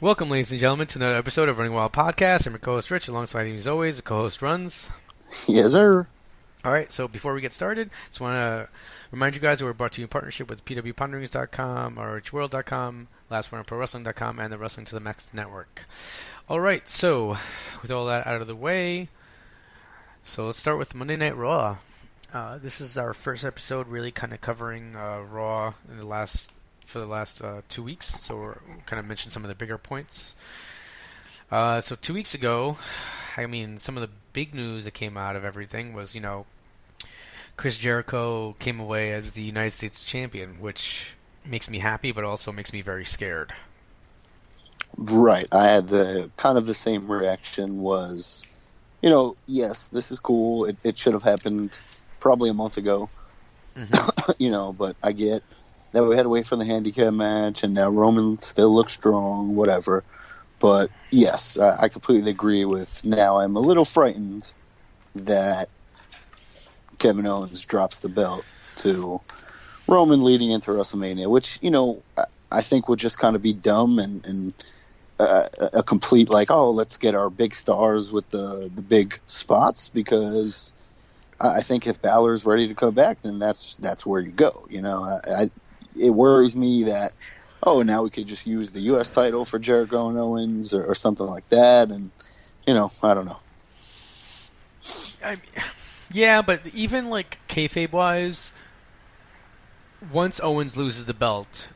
Welcome, ladies and gentlemen, to another episode of Running Wild Podcast. I'm your co-host Rich, alongside me as always, the co-host Runz. Yes, sir. All right, so before we get started, just want to remind you guys that we're brought to you in partnership with pwponderings.com, rhworld.com, lastwordonprowrestling.com, and the Wrestling to the Max Network. All right, so with all that out of the way, so let's start with Monday Night Raw. This is our first episode really kind of covering Raw in the last 2 weeks, so we're kind of mentioned some of the bigger points. So 2 weeks ago, I mean, some of the big news that came out of everything was, Chris Jericho came away as the United States champion, which makes me happy, but also makes me very scared. Right. I had the same reaction was, yes, this is cool. It should have happened probably a month ago, but I get that we had to wait for the handicap match, and now Roman still looks strong, whatever. But yes, I completely agree with. Now I'm a little frightened that Kevin Owens drops the belt to Roman leading into WrestleMania, which I think would just kind of be dumb and a complete let's get our big stars with the big spots, because I think if Balor's ready to come back, then that's where you go. It worries me that, now we could just use the U.S. title for Jericho and Owens or something like that. And, I don't know. Yeah, but even kayfabe-wise, once Owens loses the belt,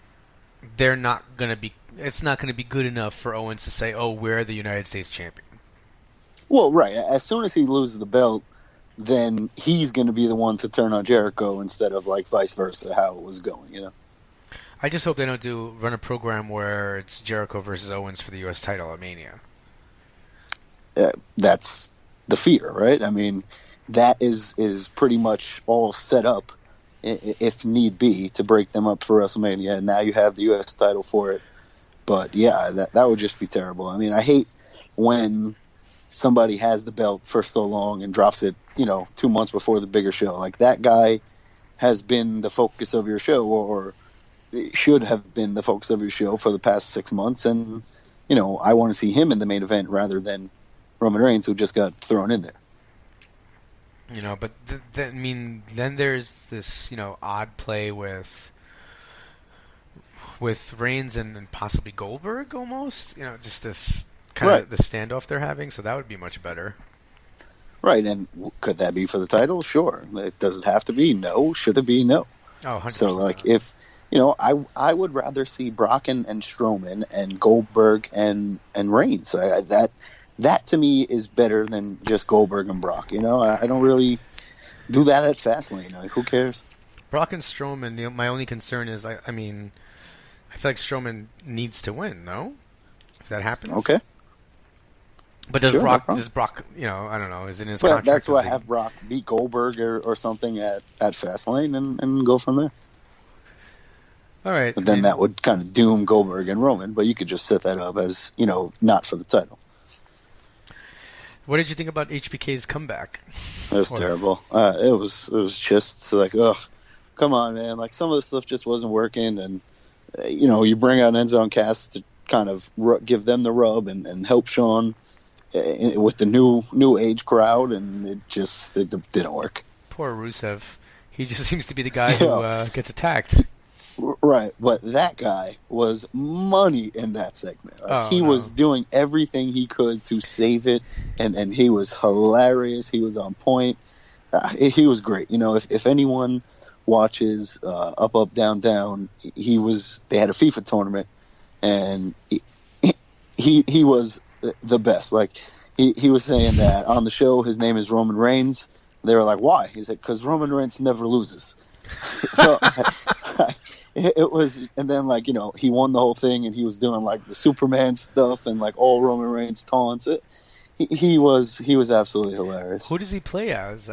it's not going to be good enough for Owens to say, we're the United States champion. Well, right. As soon as he loses the belt, then he's going to be the one to turn on Jericho instead of vice versa, how it was going, I just hope they don't run a program where it's Jericho versus Owens for the U.S. title at Mania. That's the fear, right? I mean, that is pretty much all set up, if need be, to break them up for WrestleMania. And now you have the U.S. title for it. But yeah, that would just be terrible. I mean, I hate when somebody has the belt for so long and drops it, 2 months before the bigger show. Like, that guy has been the focus of your show, or should have been the focus of your show for the past 6 months. And, I want to see him in the main event rather than Roman Reigns, who just got thrown in there. But then there's this, odd play with Reigns and possibly Goldberg almost. Just this kind of the standoff they're having. So that would be much better. Right, and could that be for the title? Sure. Does it have to be? No. Should it be? No. Oh, 100%. So, if I would rather see Brock and Strowman and Goldberg and Reigns. That to me is better than just Goldberg and Brock. I don't really do that at Fastlane. Who cares? Brock and Strowman. My only concern is, I feel like Strowman needs to win. No, if that happens. Okay. But does Brock? I don't know. Is it in his contract? That's why I have Brock beat Goldberg or something at Fastlane and go from there. All right. But then that would kind of doom Goldberg and Roman. But you could just set that up as not for the title. What did you think about HBK's comeback? It was terrible. It was just ugh, come on, man. Some of the stuff just wasn't working, and you bring out Enzo and Cass to kind of give them the rub and help Shawn with the new age crowd, and it didn't work. Poor Rusev. He just seems to be the guy who gets attacked. Right, but that guy was money in that segment. He was doing everything he could to save it, and he was hilarious. He was on point. He was great. If anyone watches Up, Up, Down, Down, they had a FIFA tournament, and he was the best. He was saying that on the show his name is Roman Reigns. They were like, why? He said, because Roman Reigns never loses. So it was, and then he won the whole thing, and he was doing the Superman stuff and all Roman Reigns taunts. He was absolutely hilarious. Who does he play as?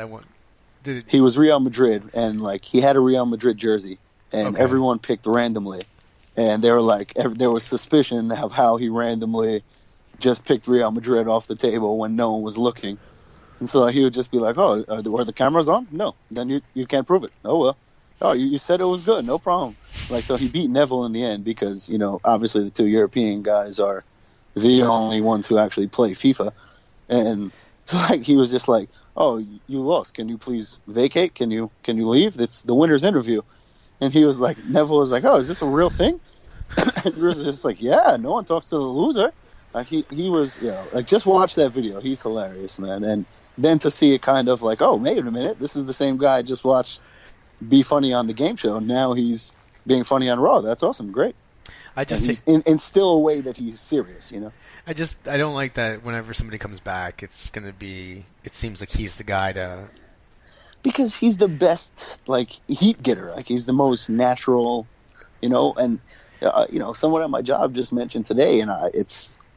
He was Real Madrid, and he had a Real Madrid jersey, and everyone picked randomly, and they were there was suspicion of how he randomly just picked Real Madrid off the table when no one was looking. And so he would just be like, were the cameras on? No. Then you can't prove it. Oh, well. Oh, you said it was good. No problem. So he beat Neville in the end because, obviously the two European guys are the only ones who actually play FIFA. And so like he was just like, "Oh, you lost. Can you please vacate? Can you leave? It's the winner's interview." And he was like, Neville was like, "Oh, is this a real thing?" And Bruce was just like, "Yeah, no one talks to the loser." Like he was, like just watch that video. He's hilarious, man. And then to see it kind of like, oh, wait a minute, this is the same guy I just watched be funny on the game show. Now he's being funny on Raw. That's awesome, great. I just he's in still a way that he's serious, I don't like that whenever somebody comes back, it seems like he's the guy to. Because he's the best, like, heat getter. Like, he's the most natural, and, someone at my job just mentioned today, and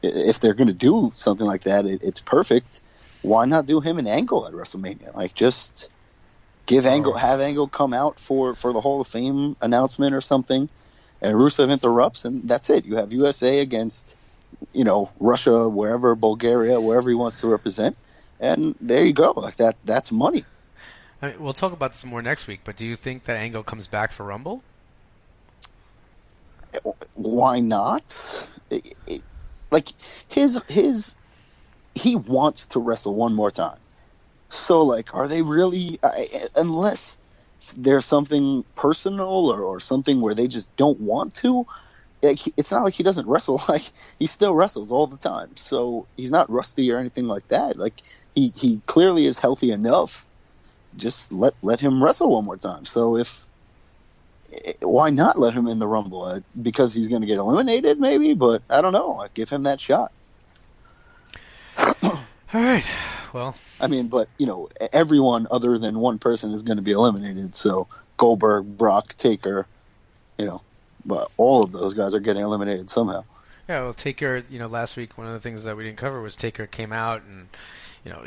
if they're going to do something like that, it's perfect. Why not do him and Angle at WrestleMania? Like, just have Angle come out for the Hall of Fame announcement or something, and Rusev interrupts, and that's it. You have USA against, Russia, wherever, Bulgaria, wherever he wants to represent, and there you go. Like, that's money. I mean, we'll talk about this more next week, but do you think that Angle comes back for Rumble? Why not? Like, he wants to wrestle one more time. So, like, are they really, unless there's something personal or something where they just don't want to, like, it's not like he doesn't wrestle. Like, he still wrestles all the time. So he's not rusty or anything like that. Like, he clearly is healthy enough. Just let him wrestle one more time. So why not let him in the Rumble? Because he's going to get eliminated, maybe, but I don't know. Like, give him that shot. All right. Well, I mean, but everyone other than one person is going to be eliminated. So Goldberg, Brock, Taker, but all of those guys are getting eliminated somehow. Yeah. Well, Taker. Last week one of the things that we didn't cover was Taker came out and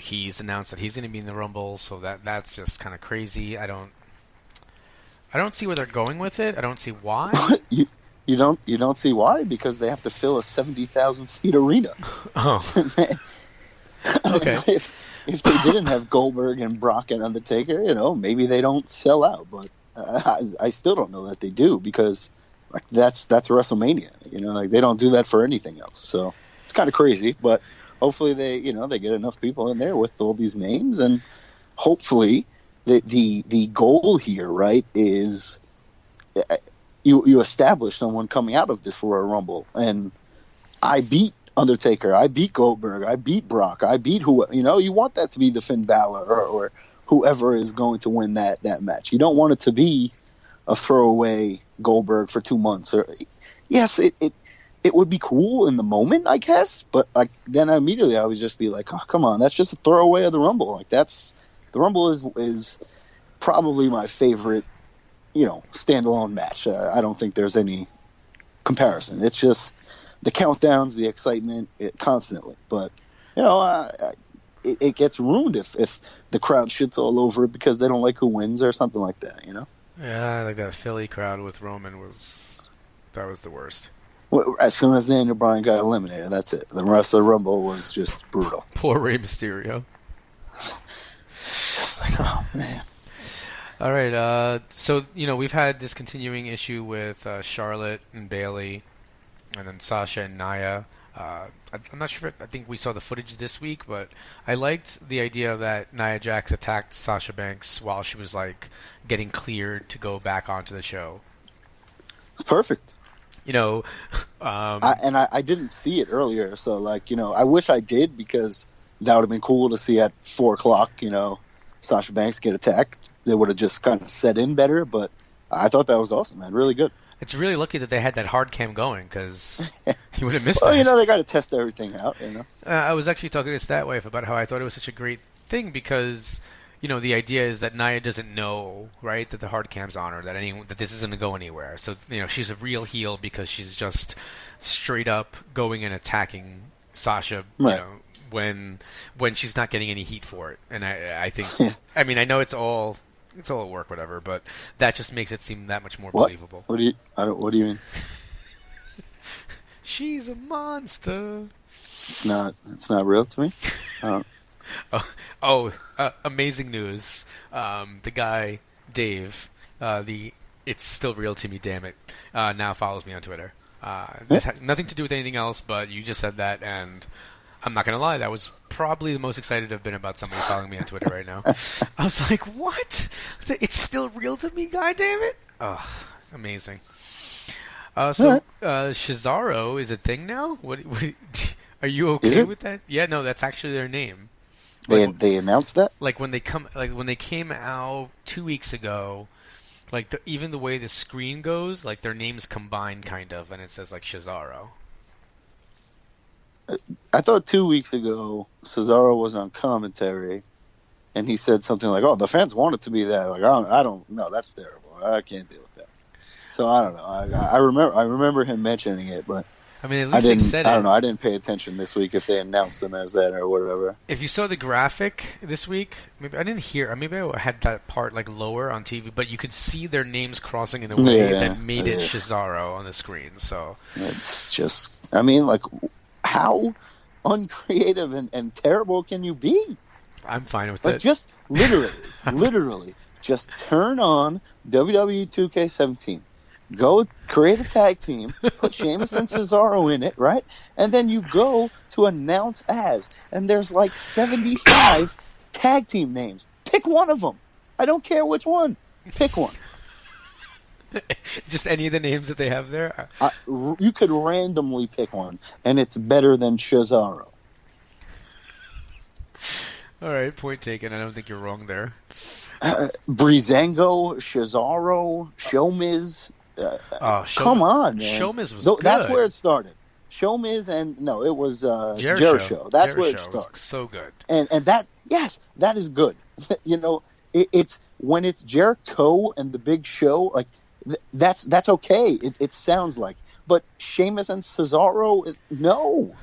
he's announced that he's going to be in the Rumble. So that's just kind of crazy. I don't see where they're going with it. I don't see why. You don't see why? Because they have to fill a 70,000 seat arena. Oh. Okay. If they didn't have Goldberg and Brock and Undertaker, maybe they don't sell out. But I still don't know that they do, because like that's WrestleMania. Like they don't do that for anything else. So it's kind of crazy. But hopefully they get enough people in there with all these names, and hopefully the goal here, right, is you establish someone coming out of this Royal Rumble, and I beat Undertaker, I beat Goldberg, I beat Brock, I beat you want that to be the Finn Balor or whoever is going to win that match. You don't want it to be a throwaway Goldberg for 2 months. Or yes, it would be cool in the moment, I guess, but like then immediately I would just be like, oh, come on, that's just a throwaway of the Rumble. Like the Rumble is probably my favorite, standalone match. I don't think there's any comparison. It's just the countdowns, the excitement, constantly. But it gets ruined if the crowd shits all over it because they don't like who wins or something like that. Yeah, like that Philly crowd with Roman was the worst. As soon as Daniel Bryan got eliminated, that's it. The rest of the Rumble was just brutal. Poor Rey Mysterio. Just like, oh man. All right, so we've had this continuing issue with Charlotte and Bayley, and then Sasha and Nia. I'm not sure. I think we saw the footage this week, but I liked the idea that Nia Jax attacked Sasha Banks while she was like getting cleared to go back onto the show. It's perfect. I didn't see it earlier, so like I wish I did, because that would have been cool to see at 4:00. Sasha Banks get attacked. They would have just kind of set in better, but I thought that was awesome, man. Really good. It's really lucky that they had that hard cam going, because he would have missed well, that. They got to test everything out, I was actually talking to Statwife about how I thought it was such a great thing, because the idea is that Nia doesn't know, right, that the hard cam's on her, that this isn't going to go anywhere. So she's a real heel because she's just straight up going and attacking Sasha, right. When she's not getting any heat for it. And I think, I mean, I know it's all at work, whatever, but that just makes it seem that much more believable. What do you mean? She's a monster. It's not real to me. Amazing news. The guy, Dave, it's still real to me, damn it, now follows me on Twitter. This had nothing to do with anything else, but you just said that, and I'm not going to lie, that was probably the most excited I've been about somebody following me on Twitter right now. I was like, what? It's still real to me, goddammit? Oh, amazing. Cesaro is a thing now? What are you okay with that? Yeah, no, that's actually their name. They announced that? Like when they came out 2 weeks ago, like even the way the screen goes, like their names combine kind of, and it says like Cesaro. I thought 2 weeks ago Cesaro was on commentary, and he said something like, "Oh, the fans want it to be that." Like, I don't know. That's terrible. I can't deal with that. So I don't know. I remember him mentioning it, but I mean, at least they said it. I don't know. I didn't pay attention this week if they announced them as that or whatever. If you saw the graphic this week, maybe I didn't hear. Maybe I had that part like lower on TV, but you could see their names crossing in a way that made it Cesaro on the screen. So it's just, I mean, like, how uncreative and terrible can you be? I'm fine with it. Just literally, just turn on WWE 2K17. Go create a tag team, put Sheamus and Cesaro in it, right? And then you go to announce as. And there's like 75 tag team names. Pick one of them. I don't care which one. Pick one. Just any of the names that they have there? You could randomly pick one, and it's better than Cesaro. All right, point taken. I don't think you're wrong there. Breezango, Cesaro, Showmiz. Come on, man. Showmiz was good. That's where it started. Showmiz it was Jericho. That's where it started. So good. And that, yes, that is good. You know, it's when it's Jericho and the Big Show, like that's okay. It sounds like, but Sheamus and Cesaro, no.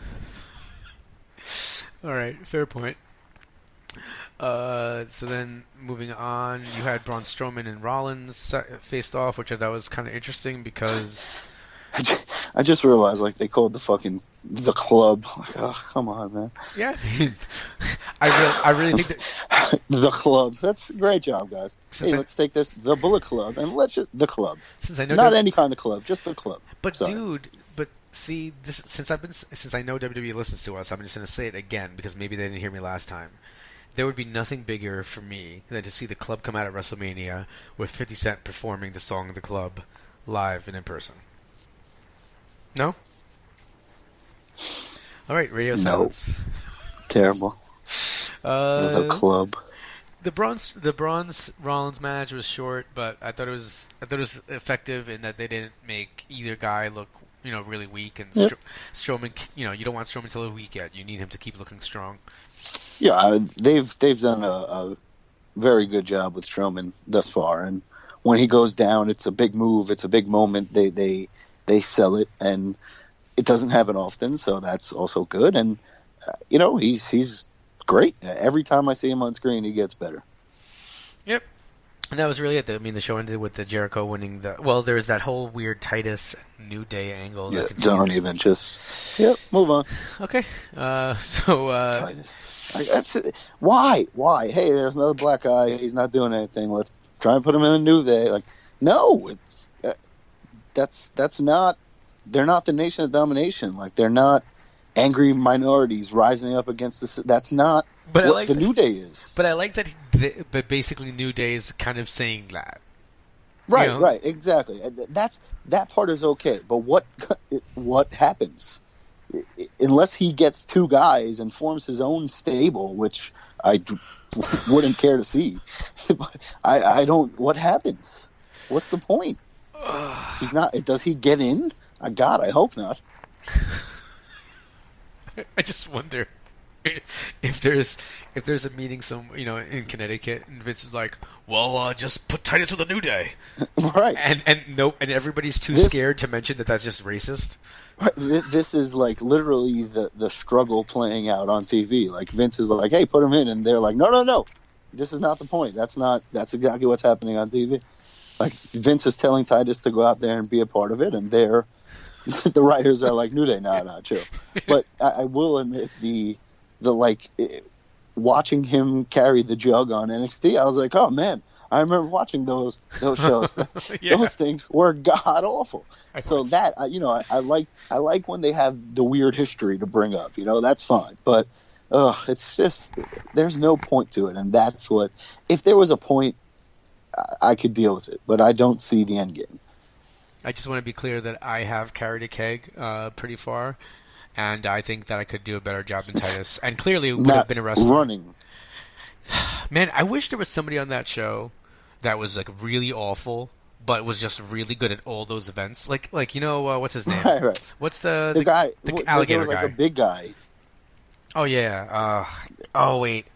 All right, fair point. So then, moving on, you had Braun Strowman and Rollins faced off, which I thought was kind of interesting because I just realized, like, they called the club. Like, oh, come on, man. Yeah, I really think that the club. That's a great job, guys. Let's take this the Bullet Club and let's just the club. Since I know not any kind of club, just the club. But dude, see, since I know WWE listens to us, I'm just gonna say it again because maybe they didn't hear me last time. There would be nothing bigger for me than to see the club come out at WrestleMania with 50 Cent performing the song "The Club" live and in person. No? All right, radio silence. Terrible. The club. The Braun Rollins match was short, but I thought it was effective in that they didn't make either guy look really weak, and Strowman, you don't want Strowman to look weak yet. You need him to keep looking strong. Yeah, they've done a very good job with Strowman thus far, and when he goes down, it's a big move, it's a big moment. They sell it, and it doesn't happen often, so that's also good. And he's great. Every time I see him on screen, he gets better. Yep. And that was really it. The show ended with the Jericho winning the... Well, there's that whole weird Titus New Day angle. Yeah, don't even just... Yep, move on. Okay. Titus. That's why? Hey, there's another black guy. He's not doing anything. Let's try and put him in the New Day. Like, no, it's... That's not... They're not the Nation of Domination. Like, they're not angry minorities rising up against this. That's not what the New Day is. But I like that. But basically, New Day is kind of saying that. Right, right, exactly. That part is okay. But what happens? Unless he gets two guys and forms his own stable, which I wouldn't care to see. I don't. What happens? What's the point? He's not. Does he get in? God, I hope not. I just wonder if there's a meeting in Connecticut and Vince is like, well, just put Titus with a New Day, right? And everybody's too scared to mention that that's just racist. Right. This is like literally the struggle playing out on TV. Like Vince is like, hey, put him in, and they're like, no, this is not the point. That's exactly what's happening on TV. Like Vince is telling Titus to go out there and be a part of it, and the writers are like, New Day, nah, chill. But I will admit watching him carry the jug on NXT, I was like, oh man, I remember watching those shows. Yeah. Those things were god awful. So was. that I like when they have the weird history to bring up. That's fine. But it's just there's no point to it, and that's what. If there was a point, I could deal with it, but I don't see the end game. I just want to be clear that I have carried a keg pretty far, and I think that I could do a better job than Titus. And clearly would have been a wrestler. Running. Man, I wish there was somebody on that show that was like really awful, but was just really good at all those events. Like what's his name? Right. What's the guy? The alligator there was guy. Like a big guy. Oh yeah. Oh wait.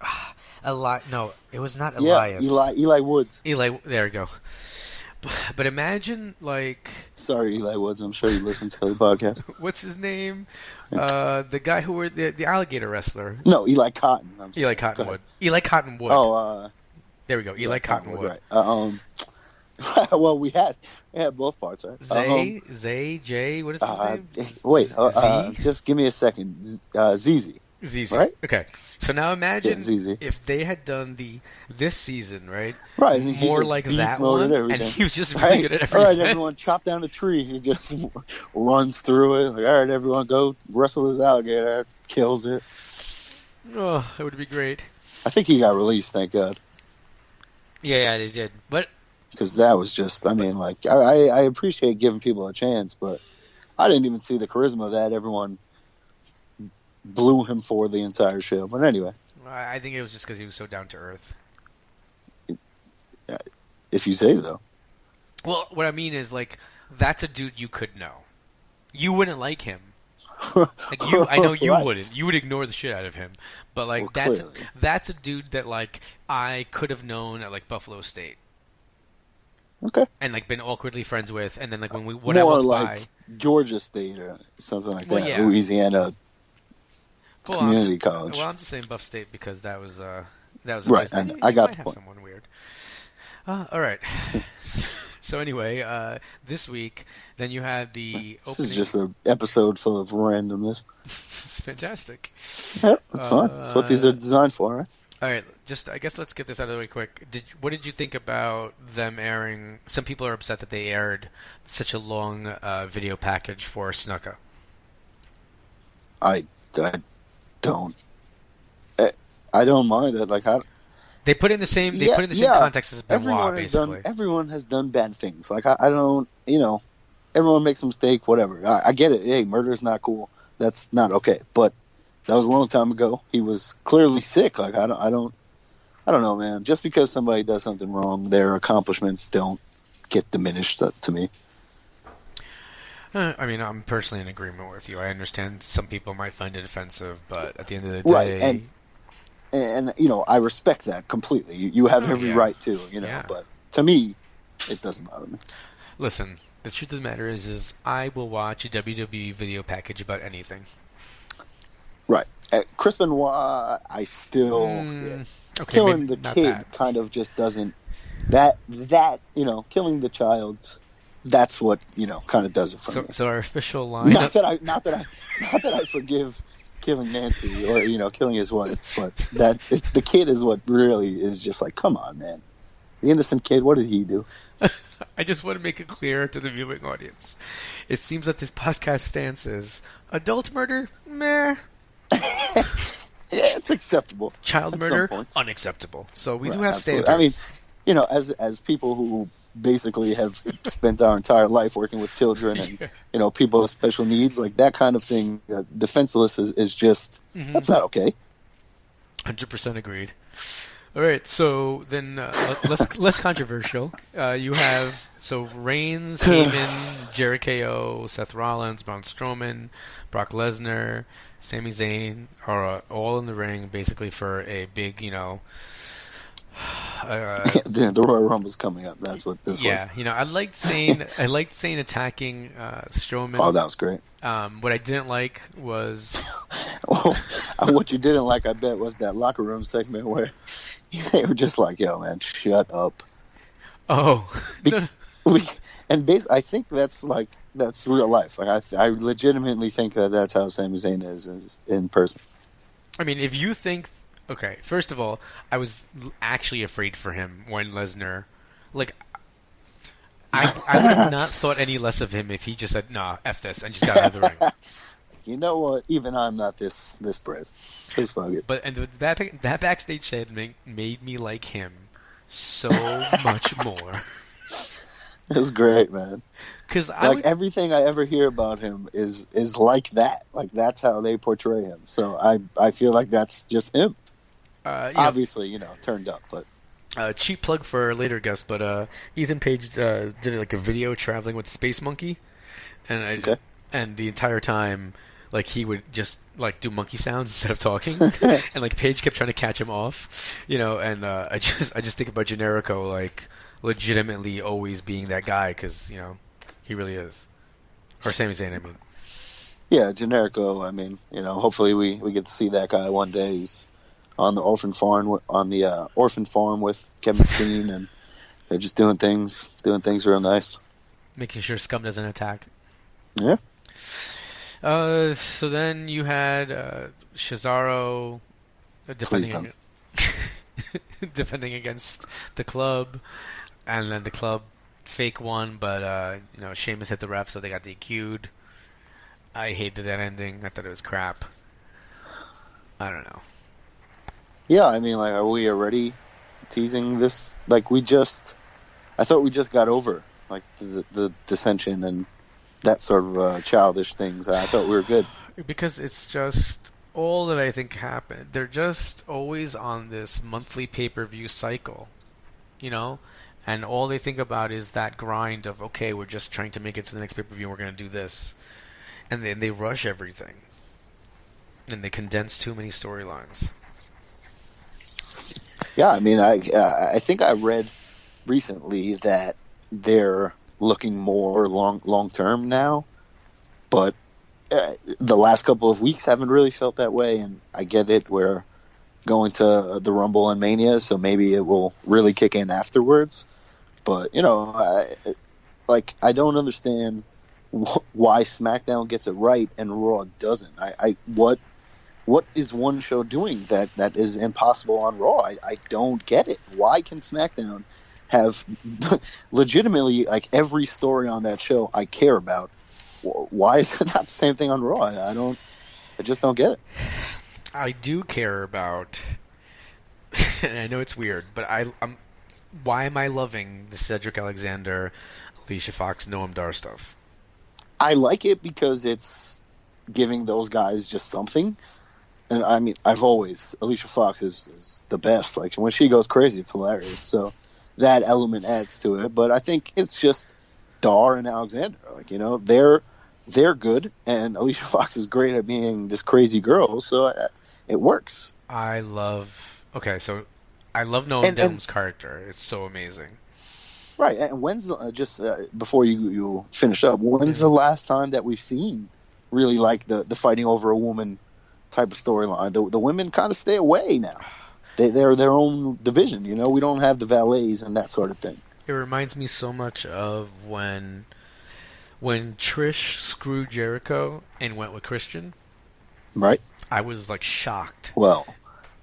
No, it was not Elias. Yeah, Eli Woods. There we go. But imagine, like... Sorry, Eli Woods. I'm sure you listen to the podcast. What's his name? The guy who were the alligator wrestler. No, Eli Cotton. Eli Cottonwood. Eli Cottonwood. Oh, there we go. Eli Cottonwood. Right. Well, we had both parts, right? Jay. What is his name? Wait. Z? Just give me a second. ZZ. ZZ. Right? Okay. So now imagine ZZ. if they had done this season, right? Right. More like that one, and he was just really good at everything. All right, everyone, chop down a tree. He just runs through it. Like, all right, everyone, go wrestle this alligator. Kills it. Oh, that would be great. I think he got released, thank God. Yeah, they did. But because that was just, I appreciate giving people a chance, but I didn't even see the charisma that everyone blew him for the entire show. But anyway. I think it was just because he was so down to earth. If you say so. Well, what I mean is, like, that's a dude you could know. You wouldn't like him. I know you wouldn't. You would ignore the shit out of him. But, like, that's a dude that, like, I could have known at, like, Buffalo State. Okay. And, like, been awkwardly friends with, and then, like, when More I walked like by... Georgia State or something like that. Yeah. Louisiana Community College. Well, I'm just saying Buff State because that was a right. And I got the point. Someone weird. All right. So anyway, this week, then you had the opening. This is just an episode full of randomness. It's fantastic. Yep, that's fine. That's what these are designed for, right? All right. I guess let's get this out of the way quick. What did you think about them airing? Some people are upset that they aired such a long video package for Snuka. I don't mind it. Like they put it in the same. They put it in the same context as Benoit, basically. Everyone has done bad things. Like I don't. Everyone makes a mistake. Whatever. I get it. Hey, murder's not cool. That's not okay. But that was a long time ago. He was clearly sick. Like I don't know, man. Just because somebody does something wrong, their accomplishments don't get diminished to me. I mean, I'm personally in agreement with you. I understand some people might find it offensive, but at the end of the day... Right, and I respect that completely. You have every right to, but to me, it doesn't bother me. Listen, the truth of the matter is I will watch a WWE video package about anything. Right. Chris Benoit, I still... killing the kid kind of just doesn't... That killing the child... That's what kind of does it for me. So our official line. Not that I forgive killing Nancy or killing his wife, but that the kid is what really is just like, come on, man, the innocent kid. What did he do? I just want to make it clear to the viewing audience. It seems that this podcast stance is adult murder, meh. Yeah, it's acceptable. Child murder, unacceptable. So we do have standards. I mean, as people who basically have spent our entire life working with children and people with special needs, like that kind of thing, defenseless is just that's not okay. 100% agreed. All right, so then less controversial. You have Reigns, Heyman, Jericho, Seth Rollins, Braun Strowman, Brock Lesnar, Sami Zayn are all in the ring basically for a big the Royal Rumble's coming up. That's what this was. Yeah, I liked Zayn attacking Strowman. Oh, that was great. What I didn't like was... what you didn't like, I bet, was that locker room segment where they were just like, yo, man, shut up. Oh. I think that's real life. Like I legitimately think that's how Sami Zayn is in person. I mean, if you think Okay, first of all, I was actually afraid for him when Lesnar, like, I would have not thought any less of him if he just said, "Nah, f this," and just got out of the ring. You know what? Even I'm not this brave. Just fuck it. But that backstage segment made me like him so much more. It's great, man. Because everything I ever hear about him is like that. Like that's how they portray him. So I feel like that's just him. Obviously, turned up, but. Cheap plug for a later guest, but Ethan Page did like a video traveling with the Space Monkey, and and the entire time, like he would just like do monkey sounds instead of talking, and like Page kept trying to catch him off, and I just think about Generico like legitimately always being that guy because he really is, or Sami Zayn, I mean. Yeah, Generico. I mean, hopefully we get to see that guy one day. He's on the orphan farm with Kevin Steen, and they're just doing things real nice. Making sure Scum doesn't attack. Yeah. So then you had Cesaro defending against the club, and then the club fake won, but Sheamus hit the ref, so they got DQ'd. I hated that ending. I thought it was crap. I don't know. Yeah, I mean, like, are we already teasing this? Like, I thought we just got over, like, the dissension and that sort of childish things. I thought we were good. Because it's just all that I think happened. They're just always on this monthly pay-per-view cycle, and all they think about is that grind of, okay, we're just trying to make it to the next pay-per-view, and we're going to do this. And then they rush everything. And they condense too many storylines. Yeah, I mean, I think I read recently that they're looking more long term now, but the last couple of weeks haven't really felt that way. And I get it, we're going to the Rumble and Mania, so maybe it will really kick in afterwards. But I don't understand why SmackDown gets it right and Raw doesn't. What is one show doing that is impossible on Raw? I don't get it. Why can SmackDown have legitimately like every story on that show I care about? Why is it not the same thing on Raw? I just don't get it. I do care about, and I know it's weird, but why am I loving the Cedric Alexander, Alicia Fox, Noam Dar stuff? I like it because it's giving those guys just something. And I mean, Alicia Fox is the best. Like when she goes crazy, it's hilarious. So that element adds to it. But I think it's just Dar and Alexander. Like they're good, and Alicia Fox is great at being this crazy girl. So it works. I love Noam Dar's character. It's so amazing. Right, and when's before you finish up? When's the last time that we've seen really like the fighting over a woman type of storyline? The women kind of stay away now. They're their own division. We don't have the valets and that sort of thing. It reminds me so much of when Trish screwed Jericho and went with Christian. Right. I was like shocked. Well,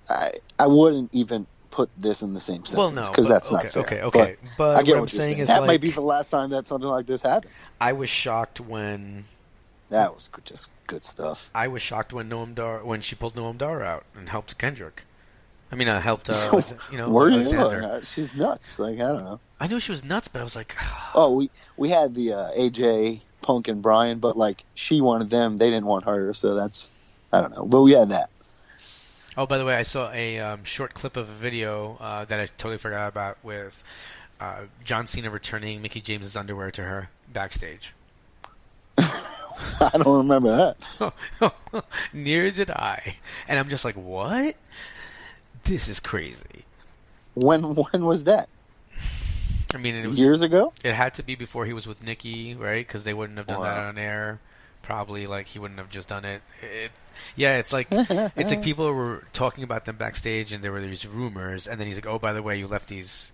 I wouldn't even put this in the same sentence because that's not fair. Okay. But I get what I'm saying is that might be the last time that something like this happened. I was shocked when that was just good stuff. I was shocked when when she pulled Noam Dar out and helped Kendrick. I mean, helped Were you? Alexander. She's nuts. Like I don't know. I knew she was nuts, but I was like, we had the AJ, Punk, and Bryan, but like she wanted them, they didn't want her, so that's I don't know. But we had that. Oh, by the way, I saw a short clip of a video that I totally forgot about with John Cena returning Mickie James' underwear to her backstage. I don't remember that. Neither did I. And I'm just like, what? This is crazy. When was that? I mean, it was years ago? It had to be before he was with Nikki, right? Because they wouldn't have done that on air. Probably, like, he wouldn't have just done it. It's like people were talking about them backstage, and there were these rumors, and then he's like, "Oh, by the way, you left these."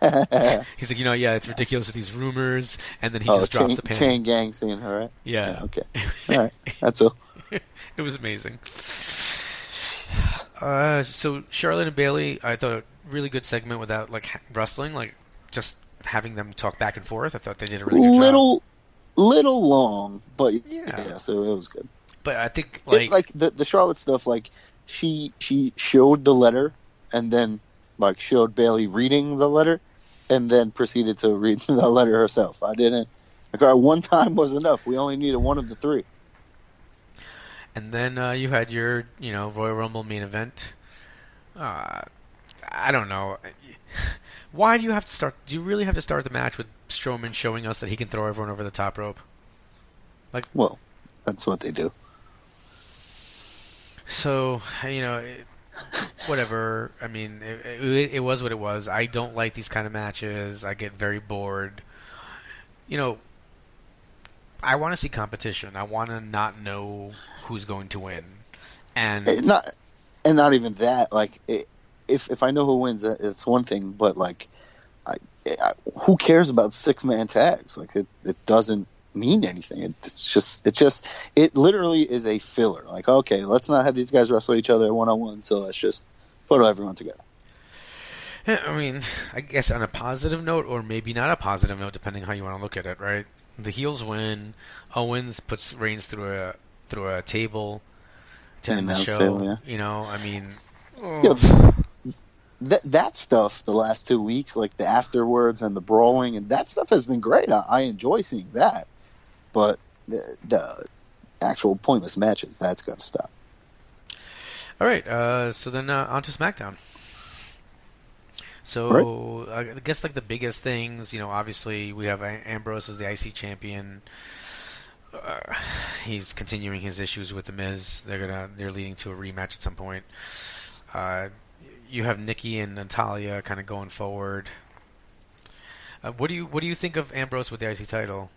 He's like, it's ridiculous with these rumors, and then he just drops the pan. Chain gang seeing her, right? Yeah. Okay. All right. That's all. It was amazing. So Charlotte and Bailey, I thought a really good segment without like wrestling, like just having them talk back and forth. I thought they did a really good job. Little long, but Yeah, yeah, so it was good. but I think Like the Charlotte stuff, like she showed the letter and then like showed Bailey reading the letter and then proceeded to read the letter herself. I didn't. Like, one time was enough. We only needed one of the three. and then you had your Royal Rumble main event. Uh, I don't know. Why do you have to start? Do you really have to start the match with Strowman showing us that he can throw everyone over the top rope? Like, Well, that's what they do. so whatever. I mean, it was what it was. I don't like these kind of matches. I get very bored. You know, I want to see competition. I want to not know who's going to win. And Not even that. Like, if I know who wins, it's one thing. But like, who cares about 6-man tags? Like, it doesn't mean anything. It literally is a filler. Like, okay, let's not have these guys wrestle each other 1-on-1. So let's just put everyone together. I mean, I guess on a positive note, or maybe not a positive note, depending how you want to look at it, right? The heels win. Owens puts Reigns through a table to end the show. Table, yeah. I mean, that stuff the last 2 weeks, like the afterwards and the brawling, and that stuff has been great. I enjoy seeing that, but the actual pointless matches, that's got to stop. All right, so then on to SmackDown. So right. I guess like the biggest things, obviously we have Ambrose as the IC champion. He's continuing his issues with the Miz. They're leading to a rematch at some point. You have Nikki and Natalya kind of going forward. What do you think of Ambrose with the IC title?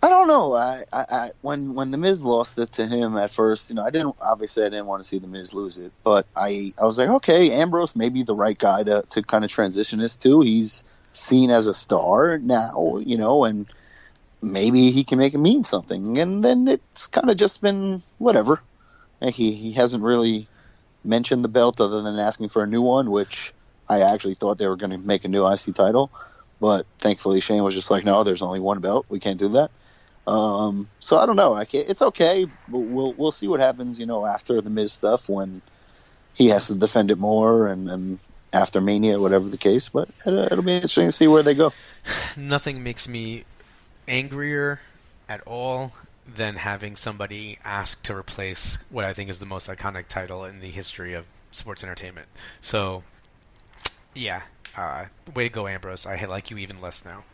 I don't know. I when the Miz lost it to him at first, I didn't want to see the Miz lose it, but I was like, okay, Ambrose may be the right guy to kind of transition this to. He's seen as a star now, and maybe he can make it mean something. And then it's kind of just been whatever. Like he hasn't really mentioned the belt other than asking for a new one, which I actually thought they were going to make a new IC title, but thankfully Shane was just like, no, there's only one belt. We can't do that. So I don't know. It's okay, but we'll see what happens, after the Miz stuff when he has to defend it more and after Mania, whatever the case. But it'll be interesting to see where they go. Nothing makes me angrier at all than having somebody ask to replace what I think is the most iconic title in the history of sports entertainment. So, yeah, way to go, Ambrose. I like you even less now.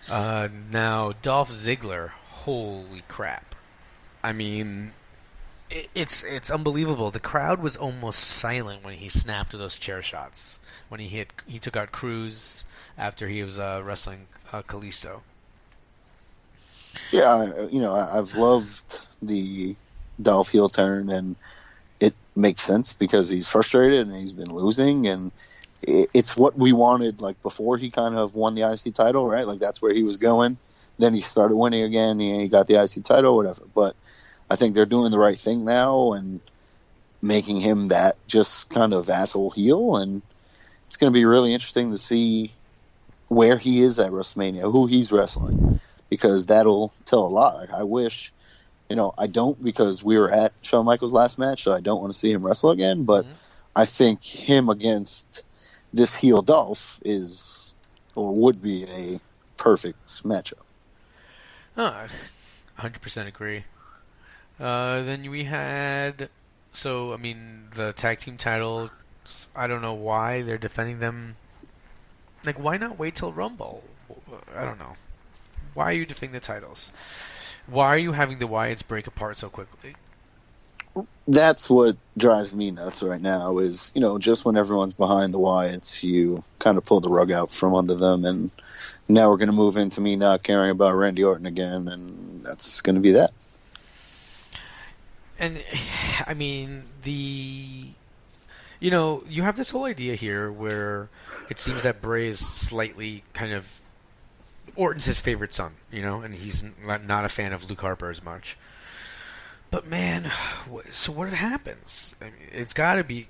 Now, Dolph Ziggler, holy crap. I mean, it's unbelievable. The crowd was almost silent when he snapped those chair shots. When he took out Cruz after he was wrestling Kalisto. Yeah, I've loved the Dolph heel turn, and it makes sense because he's frustrated and he's been losing, and it's what we wanted, like, before he kind of won the IC title, right? Like, that's where he was going. Then he started winning again. He got the IC title, whatever. But I think they're doing the right thing now and making him that just kind of asshole heel. And it's going to be really interesting to see where he is at WrestleMania, who he's wrestling, because that'll tell a lot. Like, I wish, I don't, because we were at Shawn Michaels' last match, so I don't want to see him wrestle again. But I think him against this heel Dolph is, or would be, a perfect matchup. 100% agree. Then we had, the tag team titles, I don't know why they're defending them. Like, why not wait till Rumble? I don't know. Why are you defending the titles? Why are you having the Wyatts break apart so quickly? That's what drives me nuts right now is, just when everyone's behind the Wyatts, you kind of pull the rug out from under them, and now we're going to move into me not caring about Randy Orton again, and that's going to be that. And, I mean, you have this whole idea here where it seems that Bray is slightly kind of Orton's his favorite son, and he's not a fan of Luke Harper as much. But man, so what happens? I mean, it's got to be.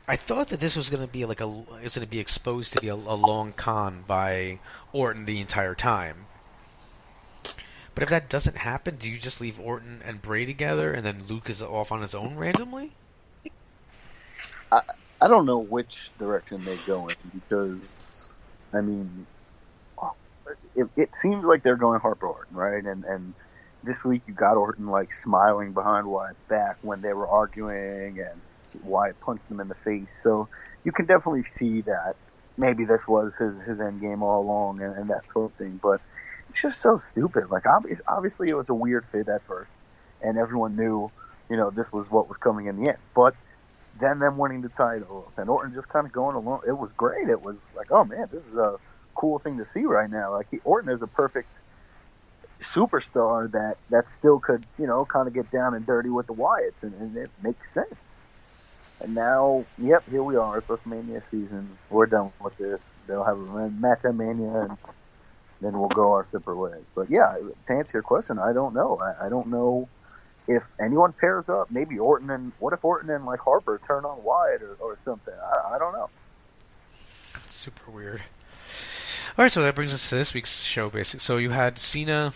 I thought that this was going to be like it's going to be exposed to be a long con by Orton the entire time. But if that doesn't happen, do you just leave Orton and Bray together, and then Luke is off on his own randomly? I don't know which direction they go in, because, I mean, it seems like they're going Harper Orton, right? And this week you got Orton like smiling behind Wyatt's back when they were arguing, and Wyatt punched him in the face. So you can definitely see that maybe this was his end game all along, and that sort of thing. But it's just so stupid. Like, obviously it was a weird fit at first, and everyone knew, this was what was coming in the end. But then them winning the titles and Orton just kind of going along, it was great. It was like, oh man, this is a cool thing to see right now. Like, Orton is a perfect superstar that still could, kind of get down and dirty with the Wyatts, and it makes sense. And now, yep, here we are. It's WrestleMania season. We're done with this. They'll have a match at Mania, and then we'll go our separate ways. But yeah, to answer your question, I don't know. I don't know if anyone pairs up. Maybe Orton and what if Orton and like Harper turn on Wyatt or something? I don't know. Super weird. All right, so that brings us to this week's show, basically. So you had Cena,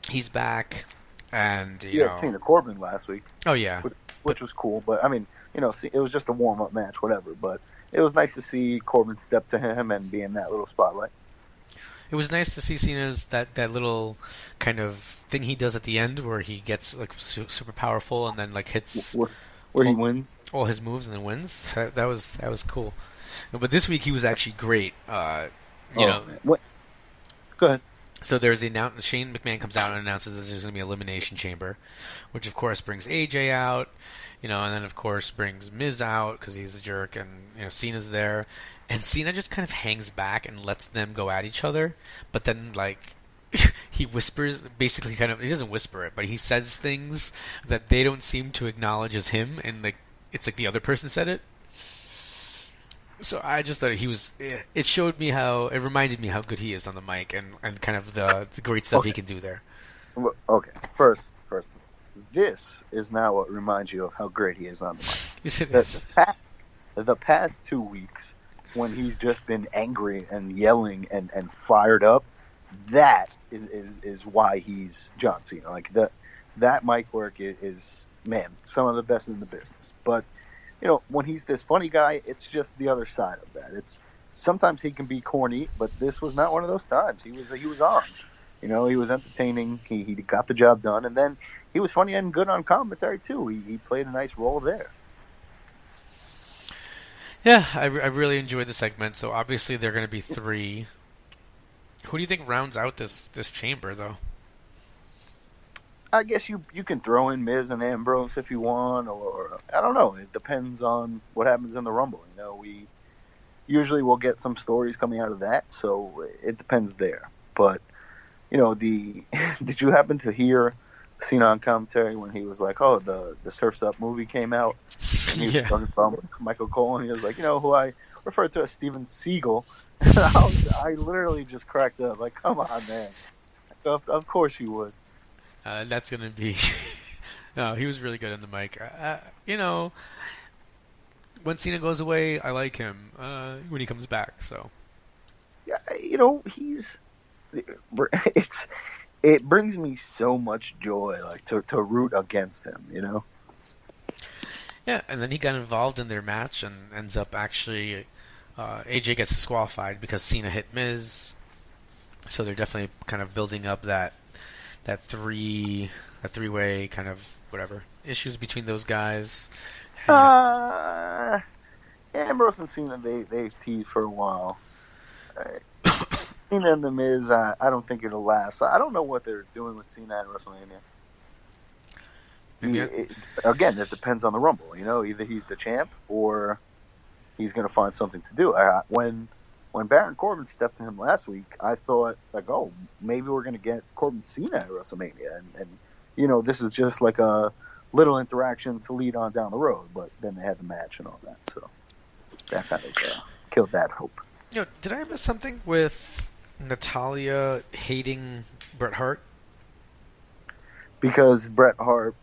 he's back, and you know, Cena Corbin last week. Oh yeah, which was cool. But I mean, it was just a warm-up match, whatever. But it was nice to see Corbin step to him and be in that little spotlight. It was nice to see Cena's that little kind of thing he does at the end where he gets like super powerful and then like hits where he wins all his moves and then wins. That was cool. But this week he was actually great. You know, what? Go ahead. So there's the announcement. Shane McMahon comes out and announces that there's going to be an elimination chamber, which of course brings AJ out, and then of course brings Miz out because he's a jerk, and Cena's there, and Cena just kind of hangs back and lets them go at each other, but then like he whispers, basically he doesn't whisper it, but he says things that they don't seem to acknowledge as him, and it's like the other person said it. So I just thought it showed me it reminded me how good he is on the mic and kind of the great stuff he can do there. Okay, first, this is now what reminds you of how great he is on the mic. Yes, it is. The past 2 weeks, when he's just been angry and yelling and fired up, that is why he's John Cena. Like, that mic work is, man, some of the best in the business. But when he's this funny guy, it's just the other side of that. It's sometimes he can be corny, but this was not one of those times. He was on. He was entertaining. He got the job done, and then he was funny and good on commentary too. He played a nice role there. Yeah, I really enjoyed the segment. So obviously there are going to be 3. Who do you think rounds out this chamber, though? I guess you can throw in Miz and Ambrose if you want, or I don't know. It depends on what happens in the Rumble. We usually will get some stories coming out of that, so it depends there. But did you happen to hear Cena on commentary when he was like, "Oh, the Surf's Up movie came out," and he was talking about Michael Cole, and he was like, who I refer to as Steven Seagal. I literally just cracked up. Like, come on, man. Of course you would. That's going to be... No, he was really good on the mic. When Cena goes away, I like him when he comes back, so... Yeah, he's... It brings me so much joy, like, to root against him, Yeah, and then he got involved in their match and ends up actually... AJ gets disqualified because Cena hit Miz, so they're definitely kind of building up that three-way kind of whatever issues between those guys. Ambrose and Cena, they've teased for a while. Cena and the Miz, I don't think it'll last. I don't know what they're doing with Cena at WrestleMania. Again, it depends on the Rumble. Either he's the champ or he's going to find something to do. When Baron Corbin stepped to him last week, I thought, like, oh, maybe we're going to get Corbin Cena at WrestleMania. And this is just like a little interaction to lead on down the road. But then they had the match and all that. So that kind of killed that hope. Did I miss something with Natalya hating Bret Hart? because Bret Hart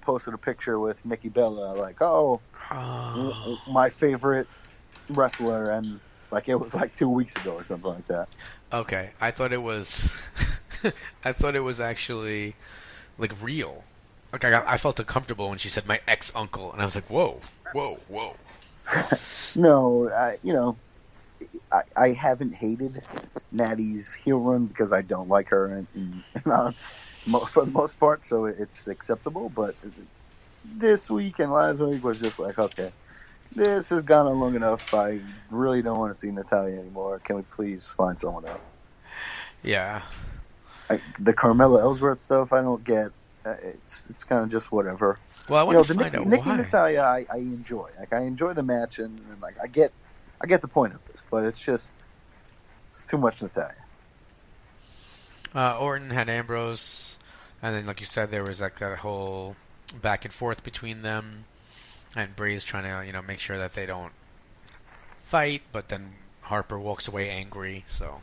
posted a picture with Nikki Bella, like, oh, my favorite wrestler, and like it was like 2 weeks ago or something like that. Okay, I thought it was, I thought it was actually like real. Like I felt uncomfortable when she said my ex uncle, and I was like, whoa, whoa, whoa. No, I haven't hated Natty's heel run because I don't like her, for the most part, so it's acceptable. But this week and last week was just like, okay, this has gone on long enough. I really don't want to see Natalya anymore. Can we please find someone else? Yeah. The Carmella Ellsworth stuff, I don't get. It's kind of just whatever. Well, I want to find out Nikki why. Natalya, I enjoy. Like I enjoy the match, and like I get the point of this, but it's too much Natalya. Orton had Ambrose, and then, like you said, there was like that whole back and forth between them, and Bray's trying to, make sure that they don't fight, but then Harper walks away angry. So,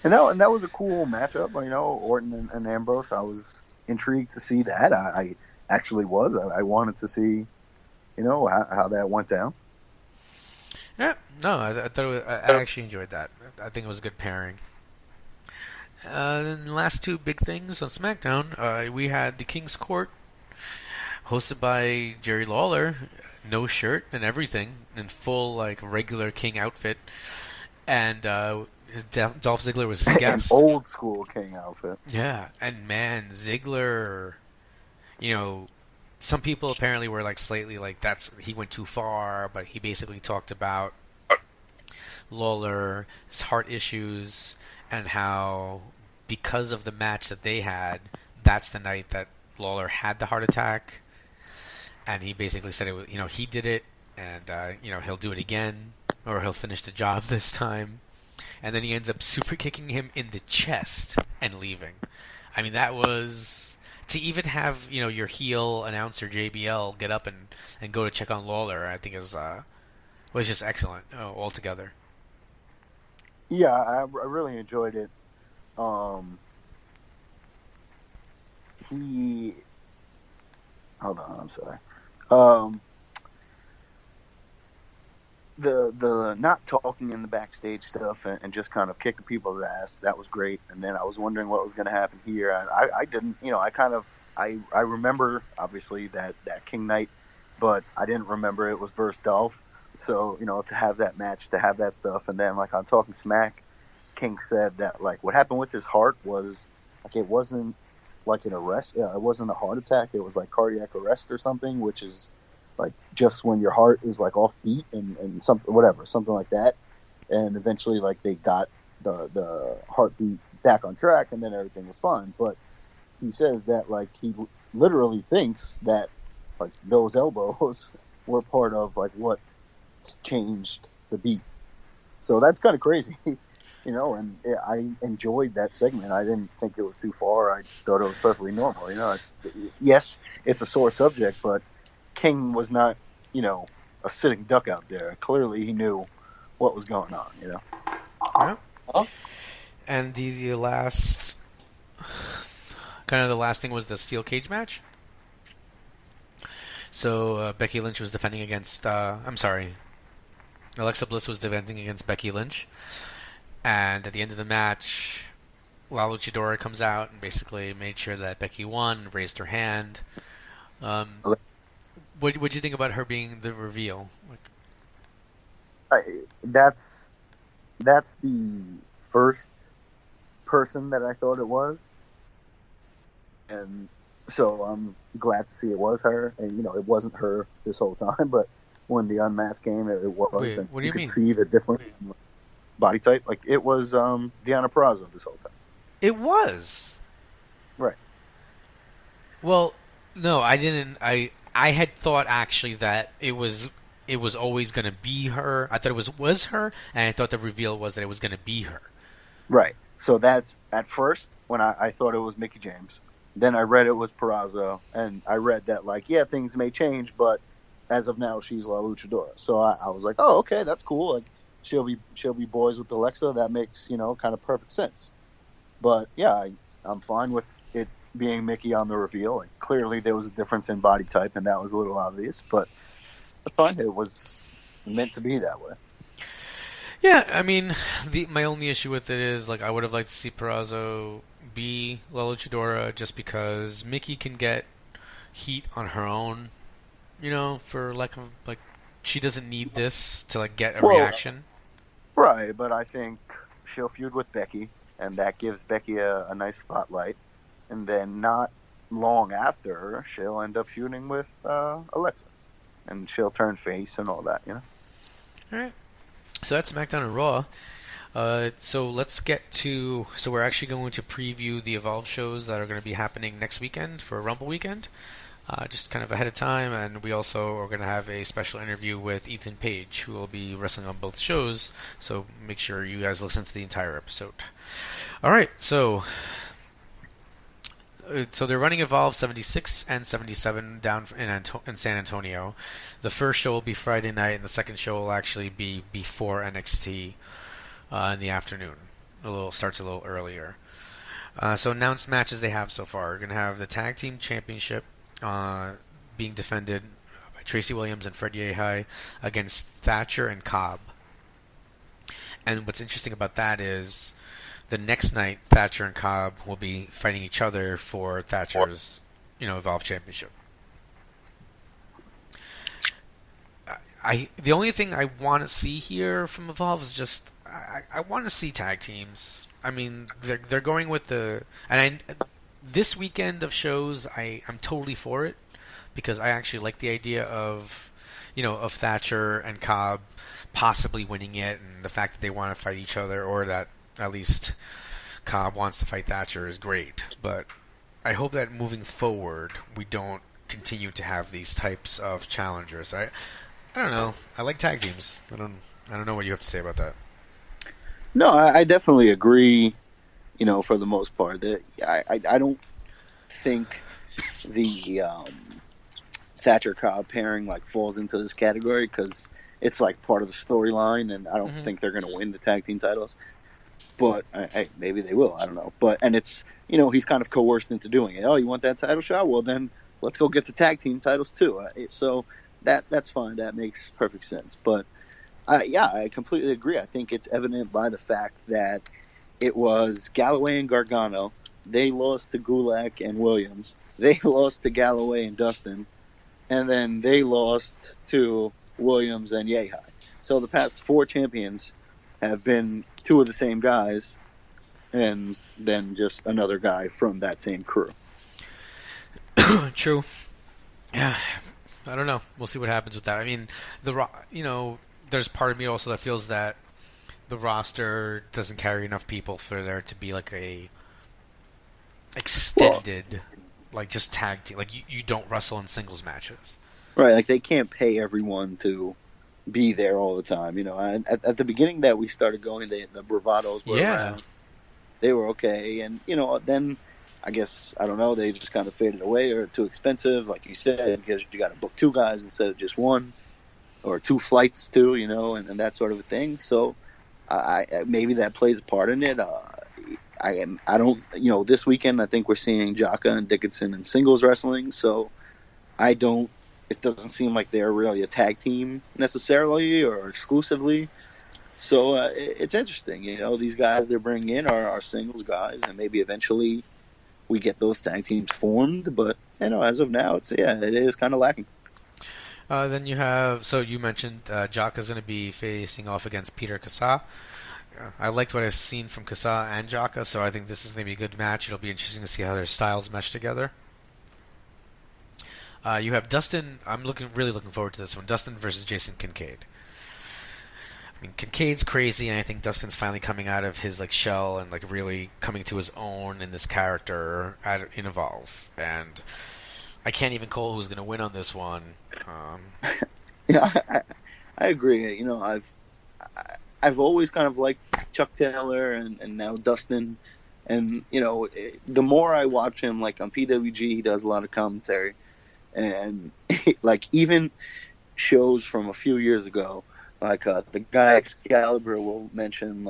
and that was a cool matchup. Orton and Ambrose. I was intrigued to see that. I actually was. I wanted to see, how that went down. Yeah, no, I thought I actually enjoyed that. I think it was a good pairing. And the last two big things on SmackDown, we had the King's Court, hosted by Jerry Lawler, no shirt and everything, in full like regular King outfit, and Dolph Ziggler was his guest. An old school King outfit. Yeah, and man, Ziggler, some people apparently were like slightly like he went too far, but he basically talked about Lawler, his heart issues, and how because of the match that they had, that's the night that Lawler had the heart attack, and he basically said it was, he did it, and he'll do it again, or he'll finish the job this time, and then he ends up super kicking him in the chest and leaving. I mean, that was to even have your heel announcer JBL get up and go to check on Lawler. I think was just excellent altogether. Yeah, I really enjoyed it. Hold on, I'm sorry. The not talking in the backstage stuff and just kind of kicking people's ass, that was great. And then I was wondering what was going to happen here. And I didn't, I remember obviously that King night, but I didn't remember it was versus Dolph. So, to have that match, to have that stuff. And then like on Talking Smack, King said that like what happened with his heart was like it wasn't like an arrest. Yeah, it wasn't a heart attack. It was like cardiac arrest or something, which is like just when your heart is like off beat and something like that. And eventually like they got the heartbeat back on track, and then everything was fine. But he says that like he literally thinks that like those elbows were part of like what changed the beat. So that's kind of crazy. And I enjoyed that segment. I didn't think it was too far. I thought it was perfectly normal. Yes, it's a sore subject, but King was not, a sitting duck out there. Clearly, he knew what was going on. Yeah. And the last, kind of the last thing was the steel cage match. So Becky Lynch was defending against. Alexa Bliss was defending against Becky Lynch. And at the end of the match, La Luchadora comes out and basically made sure that Becky won, raised her hand. What did you think about her being the reveal? That's the first person that I thought it was, and so I'm glad to see it was her. And it wasn't her this whole time, but when the unmask came, it was. Wait, and what do you mean? Could see the difference. Body type, like it was Deanna Purrazzo this whole time. It was right. Well, no, I didn't. I had thought actually that it was always going to be her. I thought it was her, and I thought the reveal was that it was going to be her. Right. So that's at first when I thought it was Mickie James. Then I read it was Purrazzo, and I read that like things may change, but as of now she's La Luchadora. So I was like, oh, okay, that's cool. Like. She'll be boys with Alexa. That makes kind of perfect sense. But yeah, I'm fine with it being Mickey on the reveal. Like, clearly there was a difference in body type, and that was a little obvious. But I thought it was meant to be that way. Yeah, I mean, my only issue with it is like I would have liked to see Purrazzo be La Luchadora just because Mickey can get heat on her own, for like she doesn't need this to like get a reaction. Right, but I think she'll feud with Becky, and that gives Becky a nice spotlight. And then not long after, she'll end up feuding with Alexa, and she'll turn face and all that, All right. So that's SmackDown and Raw. So let's get to. So we're actually going to preview the Evolve shows that are going to be happening next weekend for Rumble weekend, just kind of ahead of time. And we also are going to have a special interview with Ethan Page, who will be wrestling on both shows. So make sure you guys listen to the entire episode. All right. So they're running Evolve 76 and 77 down in San Antonio. The first show will be Friday night, and the second show will actually be before NXT in the afternoon. Starts a little earlier. So announced matches they have so far. We're going to have the Tag Team Championship being defended by Tracy Williams and Fred Yehi against Thatcher and Cobb. And what's interesting about that is the next night, Thatcher and Cobb will be fighting each other for Thatcher's, Evolve Championship. The only thing I want to see here from Evolve is just I want to see tag teams. I mean, they're going with this weekend of shows. I'm totally for it because I actually like the idea of Thatcher and Cobb possibly winning it, and the fact that they want to fight each other, or that at least Cobb wants to fight Thatcher, is great. But I hope that moving forward we don't continue to have these types of challengers. I don't know. I like tag teams. I don't know what you have to say about that. No, I definitely agree. For the most part, that I don't think the Thatcher Cobb pairing like falls into this category because it's like part of the storyline, and I don't think they're going to win the tag team titles. But maybe they will. I don't know. And it's he's kind of coerced into doing it. Oh, you want that title shot? Well, then let's go get the tag team titles too. So that's fine. That makes perfect sense. But I completely agree. I think it's evident by the fact that it was Galloway and Gargano. They lost to Gulak and Williams. They lost to Galloway and Dustin, and then they lost to Williams and Yehi. So the past 4 champions have been 2 of the same guys, and then just another guy from that same crew. True. Yeah, I don't know. We'll see what happens with that. I mean, there's part of me also that feels that the roster doesn't carry enough people for there to be like a extended, like just tag team. Like you don't wrestle in singles matches. Right, like they can't pay everyone to be there all the time. At the beginning that we started going, the bravados were around. They were okay, and then I guess I don't know, they just kind of faded away or too expensive, like you said, because you got to book 2 guys instead of just 1, or 2 flights too, and that sort of a thing. So I maybe that plays a part in it. I don't this weekend I think we're seeing Jaka and Dickinson in singles wrestling, so it doesn't seem like they're really a tag team necessarily or exclusively. So it's interesting, these guys they're bringing in are singles guys, and maybe eventually we get those tag teams formed. But as of now, it is kind of lacking. Then you have, so you mentioned Jaka's going to be facing off against Peter Kasa. I liked what I've seen from Kasa and Jaka, so I think this is going to be a good match. It'll be interesting to see how their styles mesh together. You have Dustin. I'm really looking forward to this one. Dustin versus Jason Kincaid. I mean, Kincaid's crazy, and I think Dustin's finally coming out of his shell and really coming to his own in this character in Evolve. And I can't even call who's going to win on this one. I agree. I've always kind of liked Chuck Taylor and now Dustin, and the more I watch him, like on PWG, he does a lot of commentary, and even shows from a few years ago, the guy Excalibur will mention,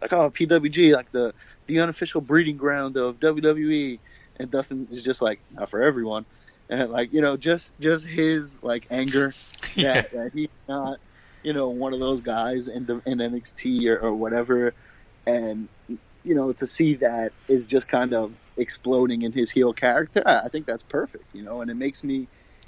PWG, the unofficial breeding ground of WWE, and Dustin is just like, not for everyone. And like, just his like anger Yeah. that he's not, one of those guys in NXT or whatever. And, to see that is just kind of exploding in his heel character. I think that's perfect, and it makes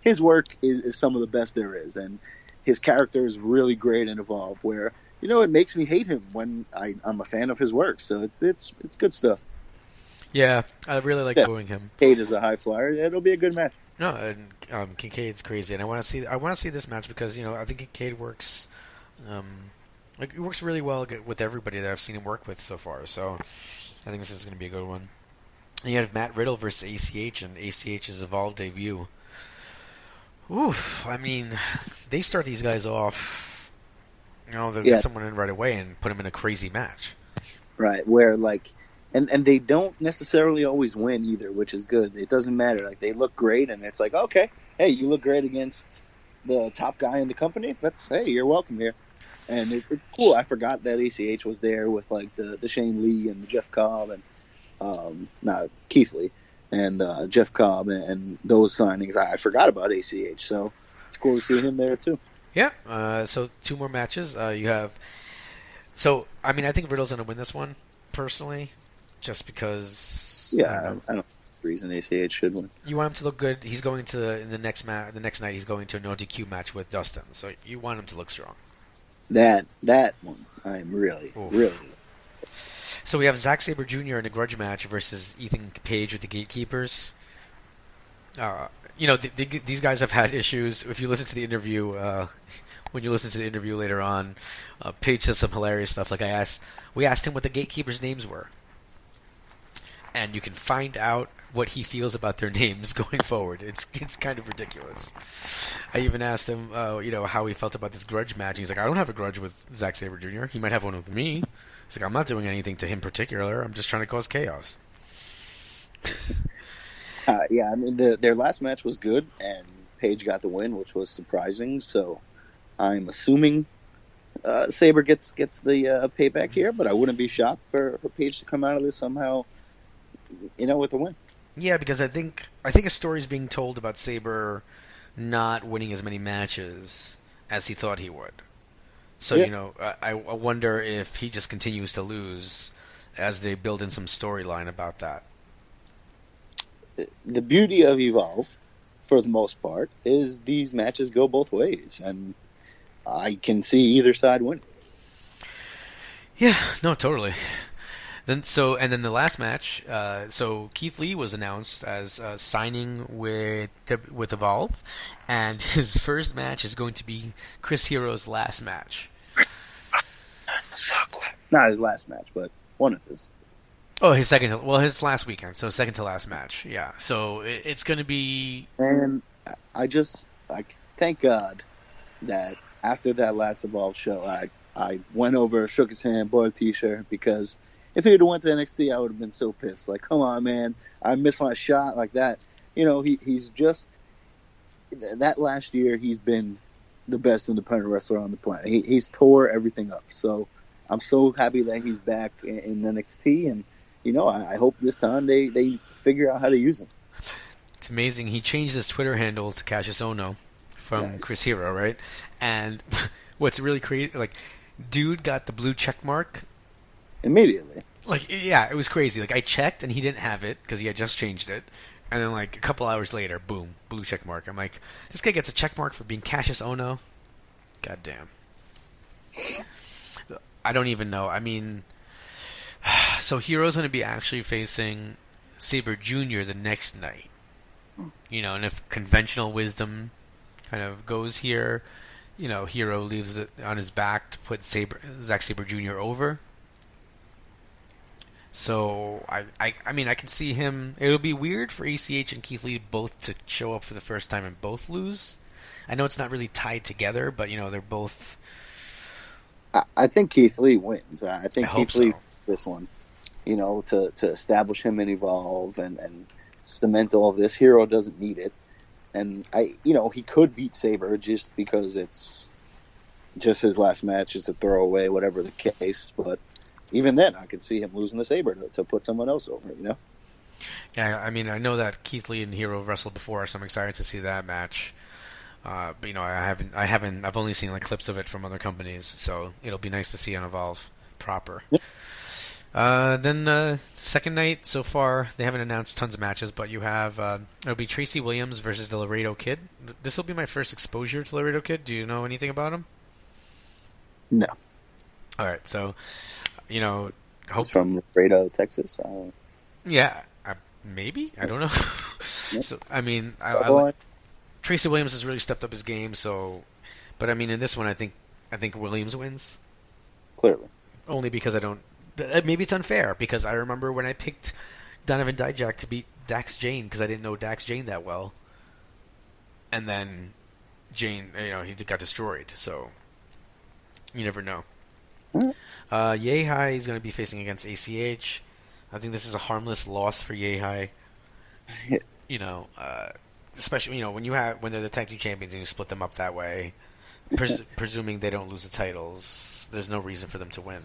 his work is some of the best there is. And his character is really great and Evolve where, it makes me hate him when I'm a fan of his work. So it's good stuff. Yeah, I really like booing him. Kincaid is a high flyer. It'll be a good match. No, and Kincaid's crazy, and I want to see this match because I think Kincaid works, it works really well with everybody that I've seen him work with so far. So I think this is going to be a good one. And you have Matt Riddle versus ACH, and ACH's Evolve debut. Oof, I mean, they start these guys off. They'll get someone in right away and put them in a crazy match. Right, where like. And they don't necessarily always win either, which is good. It doesn't matter. Like they look great, and it's like, okay, hey, you look great against the top guy in the company. Hey, you're welcome here. And it's cool. I forgot that ACH was there with like the Shane Lee and Jeff Cobb and Keith Lee and Jeff Cobb and those signings. I forgot about ACH, so it's cool to see him there too. Yeah. So 2 more matches. You have. So I mean, I think Riddle's going to win this one personally. Just because, I don't reason ACH should win. You want him to look good. He's going to the next night. He's going to a no DQ match with Dustin. So you want him to look strong. That one, I'm really. So we have Zack Sabre Jr. in a grudge match versus Ethan Page with the Gatekeepers. These guys have had issues. If you listen to the interview, when you listen to the interview later on, Page says some hilarious stuff. Like we asked him what the Gatekeepers' names were. And you can find out what he feels about their names going forward. It's kind of ridiculous. I even asked him, how he felt about this grudge match. He's like, I don't have a grudge with Zack Sabre Jr. He might have one with me. He's like, I'm not doing anything to him particular. I'm just trying to cause chaos. I mean, their last match was good, and Page got the win, which was surprising. So I'm assuming Sabre gets the payback here, but I wouldn't be shocked for Page to come out of this somehow. With the win. Yeah, because I think a story is being told about Sabre not winning as many matches as he thought he would. So, I wonder if he just continues to lose as they build in some storyline about that. The beauty of Evolve, for the most part, is these matches go both ways, and I can see either side win. Yeah, no, totally. Then the last match, so Keith Lee was announced as signing with Evolve, and his first match is going to be Chris Hero's last match. Not his last match, but one of his. Oh, his last weekend, so second to last match. Yeah, so it's going to be. And I thank God that after that last Evolve show, I went over, shook his hand, bought a T-shirt because. If he would have went to NXT, I would have been so pissed. Like, come on, man. I missed my shot like that. He's just... That last year, he's been the best independent wrestler on the planet. He's tore everything up. So, I'm so happy that he's back in NXT. And, I hope this time they figure out how to use him. It's amazing. He changed his Twitter handle to Cassius Ohno from Chris Hero, right? And what's really crazy... Like, dude got the blue check mark... Immediately. It was crazy. I checked, and he didn't have it, because he had just changed it. And then, a couple hours later, boom, blue check mark. I'm like, this guy gets a check mark for being Cassius Ohno? God damn. I don't even know. I mean, so Hero's going to be actually facing Sabre Jr. the next night. And if conventional wisdom kind of goes here, Hero leaves it on his back to put Zack Sabre Jr. over. So, I mean, I can see him... It'll be weird for ACH and Keith Lee both to show up for the first time and both lose. I know it's not really tied together, but, they're both... I think Keith Lee wins. I think Keith Lee so. This one. To establish him and Evolve and cement all of this. Hero doesn't need it. And, he could beat Sabre just because it's just his last match. It's a throwaway, whatever the case, but... Even then, I could see him losing the Sabre to put someone else over, Yeah, I mean, I know that Keith Lee and Hero wrestled before, so I'm excited to see that match. But I've only seen like clips of it from other companies, so it'll be nice to see on Evolve proper. Yep. Then second night so far, they haven't announced tons of matches, but you have it'll be Tracy Williams versus the Laredo Kid. This will be my first exposure to Laredo Kid. Do you know anything about him? No. All right, so He's from Laredo, Texas. Yeah, maybe, I don't know. Yep. So I mean, Tracy Williams has really stepped up his game. So, but I mean, in this one, I think Williams wins. Clearly. Only because I don't. Maybe it's unfair because I remember when I picked Donovan Dijak to beat Dax Jane because I didn't know Dax Jane that well, and then Jane, he got destroyed. So you never know. Yehai is going to be facing against ACH. I think this is a harmless loss for Yehai. Especially when they're the tag team champions and you split them up that way, presuming they don't lose the titles, there's no reason for them to win.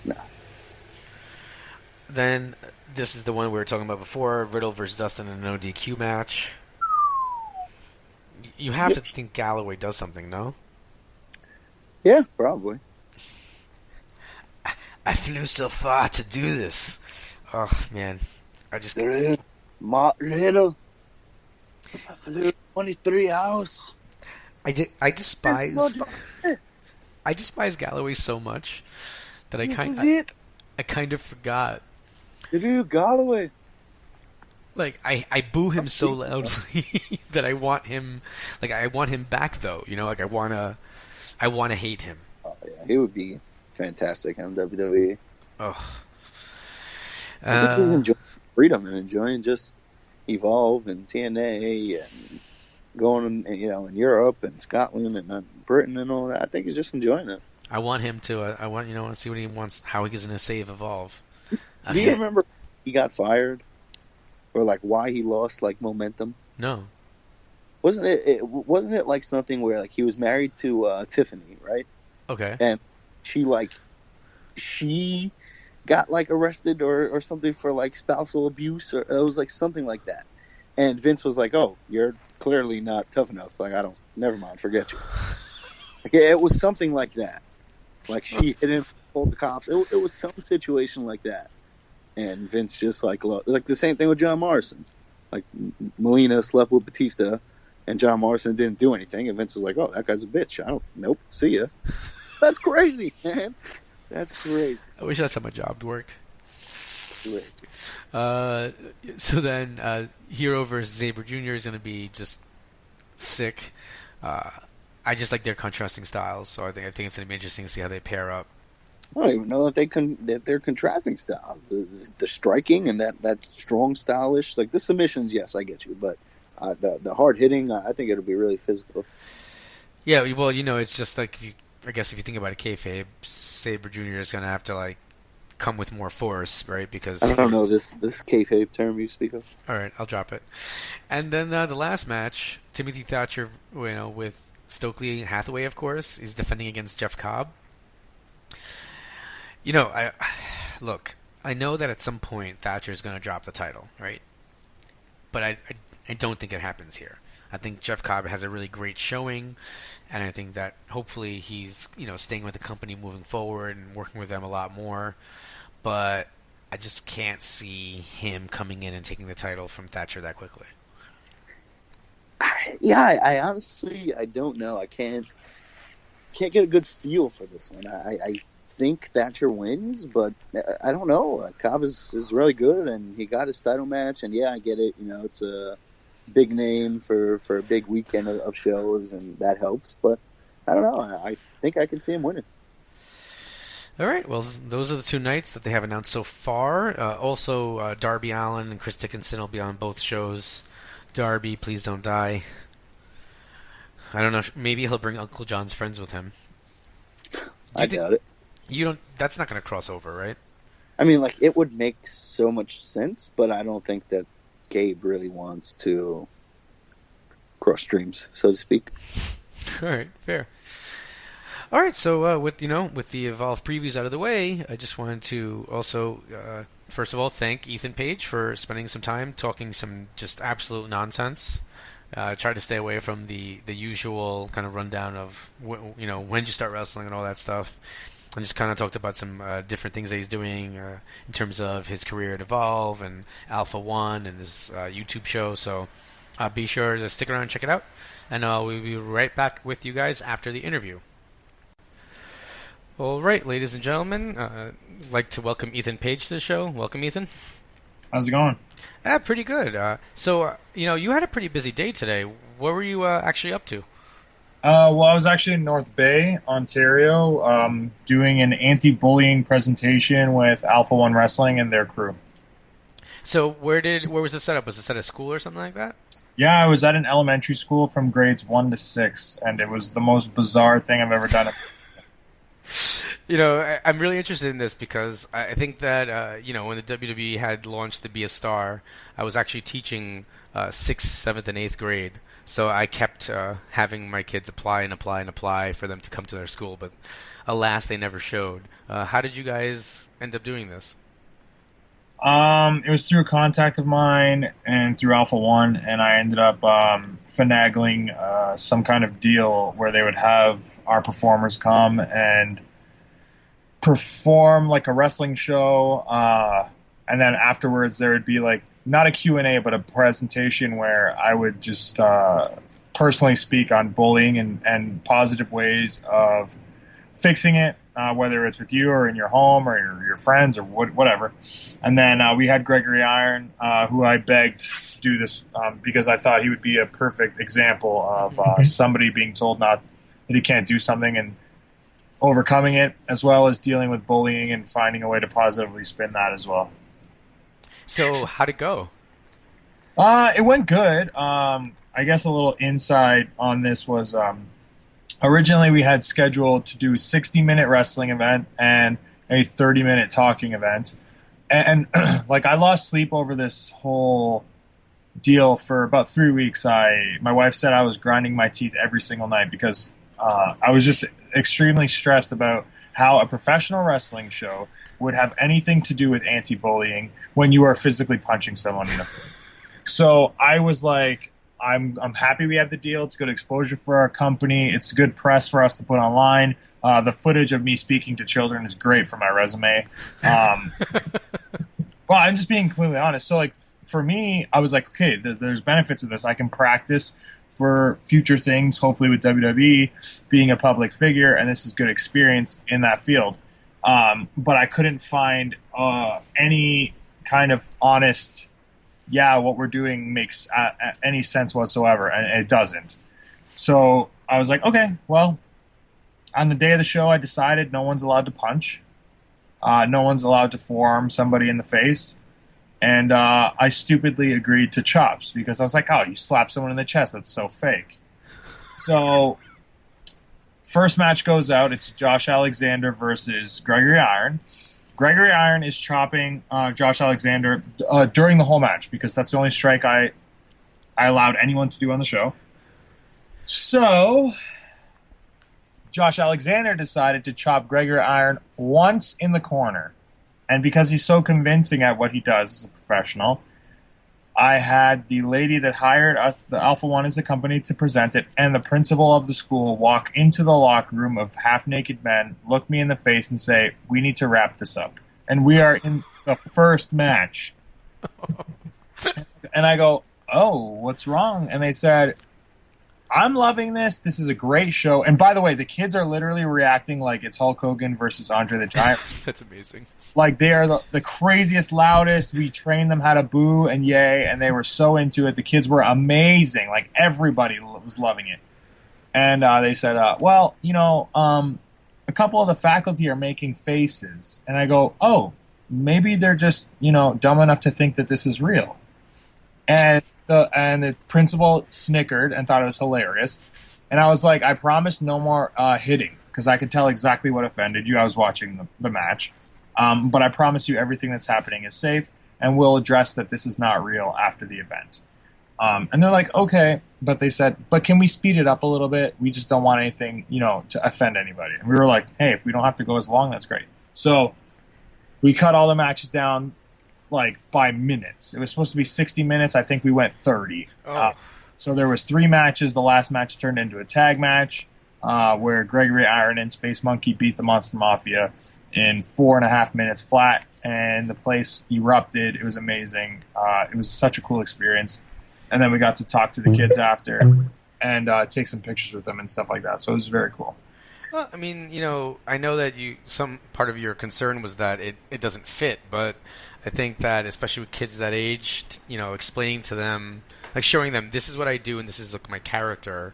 No. Then this is the one we were talking about before: Riddle versus Dustin in a no DQ match. You have to think Galloway does something, no? Yeah, probably. I flew so far to do this. Oh man, Riddle. I flew 23 hours. I despise Galloway so much that I kind of forgot. Galloway. Like I boo him so loudly that I want him back though. I wanna hate him. Oh yeah, he would be fantastic in WWE. Oh. I think he's enjoying freedom and enjoying just Evolve and TNA and going in Europe and Scotland and Britain and all that. I think he's just enjoying it. I want him to. I want to see what he wants. How he's going to save Evolve. Do you remember he got fired, or like why he lost like momentum? No. Wasn't it like something where like he was married to Tiffany, right? Okay. And she got like arrested or something for like spousal abuse, or it was like something like that. And Vince was like, "Oh, you're clearly not tough enough. Like never mind, forget you." Like, it was something like that. Like she hit him, pulled the cops. It was some situation like that. And Vince just like the same thing with John Morrison. Like Melina slept with Batista, and John Morrison didn't do anything. And Vince was like, "Oh, that guy's a bitch. Nope, see ya." That's crazy, man. That's crazy. I wish that's how my job worked. Crazy. So then, Hero versus Sabre Jr. is going to be just sick. I just like their contrasting styles, so I think it's going to be interesting to see how they pair up. I don't even know that they're contrasting styles. The striking and that strong, stylish, like the submissions. Yes, I get you, but the hard hitting, I think it'll be really physical. Yeah, well, it's just like if you think about it, kayfabe, Sabre Jr. is going to have to like come with more force, right? Because I don't know this kayfabe term you speak of. All right, I'll drop it. And then the last match, Timothy Thatcher, with Stokely Hathaway, of course, is defending against Jeff Cobb. I know that at some point Thatcher is going to drop the title, right? But I don't think it happens here. I think Jeff Cobb has a really great showing, and I think that hopefully he's staying with the company moving forward and working with them a lot more. But I just can't see him coming in and taking the title from Thatcher that quickly. I honestly don't know. I can't get a good feel for this one. I think Thatcher wins, but I don't know. Cobb is really good, and he got his title match, and yeah, I get it. It's a big name for a big weekend of shows, and that helps. But I don't know. I think I can see him winning. All right. Well, those are the two nights that they have announced so far. Also, Darby Allin and Chris Dickinson will be on both shows. Darby, please don't die. I don't know. Maybe he'll bring Uncle John's friends with him. I doubt it. You don't. That's not going to cross over, right? I mean, like it would make so much sense, but I don't think that Gabe really wants to cross streams, so to speak. All right, fair. All right, so with the Evolve previews out of the way, I just wanted to also first of all, thank Ethan Page for spending some time talking some just absolute nonsense. Try to stay away from the usual kind of rundown of when you start wrestling and all that stuff, and just kind of talked about some different things that he's doing in terms of his career at Evolve and Alpha One and his YouTube show. So be sure to stick around and check it out, and we'll be right back with you guys after the interview. All right, ladies and gentlemen, I'd like to welcome Ethan Page to the show. Welcome, Ethan. How's it going? Pretty good. So you had a pretty busy day today. What were you actually up to? Well, I was actually in North Bay, Ontario, doing an anti-bullying presentation with Alpha One Wrestling and their crew. So where was the setup? Was it at a school or something like that? Yeah, I was at an elementary school from grades 1 to 6, and it was the most bizarre thing I've ever done. I'm really interested in this because I think that, when the WWE had launched the Be a Star, I was actually teaching 6th, 7th, and 8th grade. So I kept having my kids apply and apply and apply for them to come to their school, but alas, they never showed. How did you guys end up doing this? It was through a contact of mine and through Alpha One, and I ended up finagling some kind of deal where they would have our performers come and perform like a wrestling show, and then afterwards there would be like not a Q&A but a presentation where I would just personally speak on bullying and positive ways of fixing it, whether it's with you or in your home or your friends or whatever. And then we had Gregory Iron, who I begged to do this because I thought he would be a perfect example of somebody being told that he can't do something and overcoming it, as well as dealing with bullying and finding a way to positively spin that as well. So how'd it go? It went good. I guess a little insight on this was originally we had scheduled to do a 60-minute wrestling event and a 30-minute talking event. And like I lost sleep over this whole deal for about 3 weeks. My wife said I was grinding my teeth every single night because I was just extremely stressed about how a professional wrestling show would have anything to do with anti-bullying when you are physically punching someone in the face. So I was like, I'm happy we have the deal. It's good exposure for our company. It's good press for us to put online. The footage of me speaking to children is great for my resume. Well, I'm just being completely honest. So, like, for me, I was like, okay, there's benefits of this. I can practice for future things, hopefully with WWE, being a public figure, and this is good experience in that field. But I couldn't find any kind of honest, what we're doing makes any sense whatsoever, and it doesn't. So I was like, okay, well, on the day of the show, I decided no one's allowed to punch. No one's allowed to forearm somebody in the face. And I stupidly agreed to chops because I was like, oh, you slap someone in the chest. That's so fake. So first match goes out. It's Josh Alexander versus Gregory Iron. Gregory Iron is chopping Josh Alexander during the whole match because that's the only strike I allowed anyone to do on the show. So Josh Alexander decided to chop Gregory Iron once in the corner. And because he's so convincing at what he does as a professional, I had the lady that hired us, the Alpha One as a company, to present it, and the principal of the school walk into the locker room of half-naked men, look me in the face, and say, we need to wrap this up. And we are in the first match. And I go, oh, what's wrong? And they said, I'm loving this. This is a great show. And by the way, the kids are literally reacting like it's Hulk Hogan versus Andre the Giant. That's amazing. Like, they are the craziest, loudest. We trained them how to boo and yay, and they were so into it. The kids were amazing. Like, everybody was loving it. And they said, a couple of the faculty are making faces. And I go, oh, maybe they're just, dumb enough to think that this is real. And the principal snickered and thought it was hilarious. And I was like, I promise no more hitting, because I could tell exactly what offended you. I was watching the match. But I promise you everything that's happening is safe, and we'll address that this is not real after the event. And they're like, okay. But they said, but can we speed it up a little bit? We just don't want anything, to offend anybody. And we were like, hey, if we don't have to go as long, that's great. So we cut all the matches down like by minutes. It was supposed to be 60 minutes. I think we went 30. Oh. So there was 3 matches. The last match turned into a tag match where Gregory Iron and Space Monkey beat the Monster Mafia in 4.5 minutes flat, and the place erupted. It was amazing. It was such a cool experience. And then we got to talk to the kids after and take some pictures with them and stuff like that. So it was very cool. Well, I mean, I know that some part of your concern was that it doesn't fit, but I think that especially with kids that age, explaining to them, like showing them this is what I do and this is my character,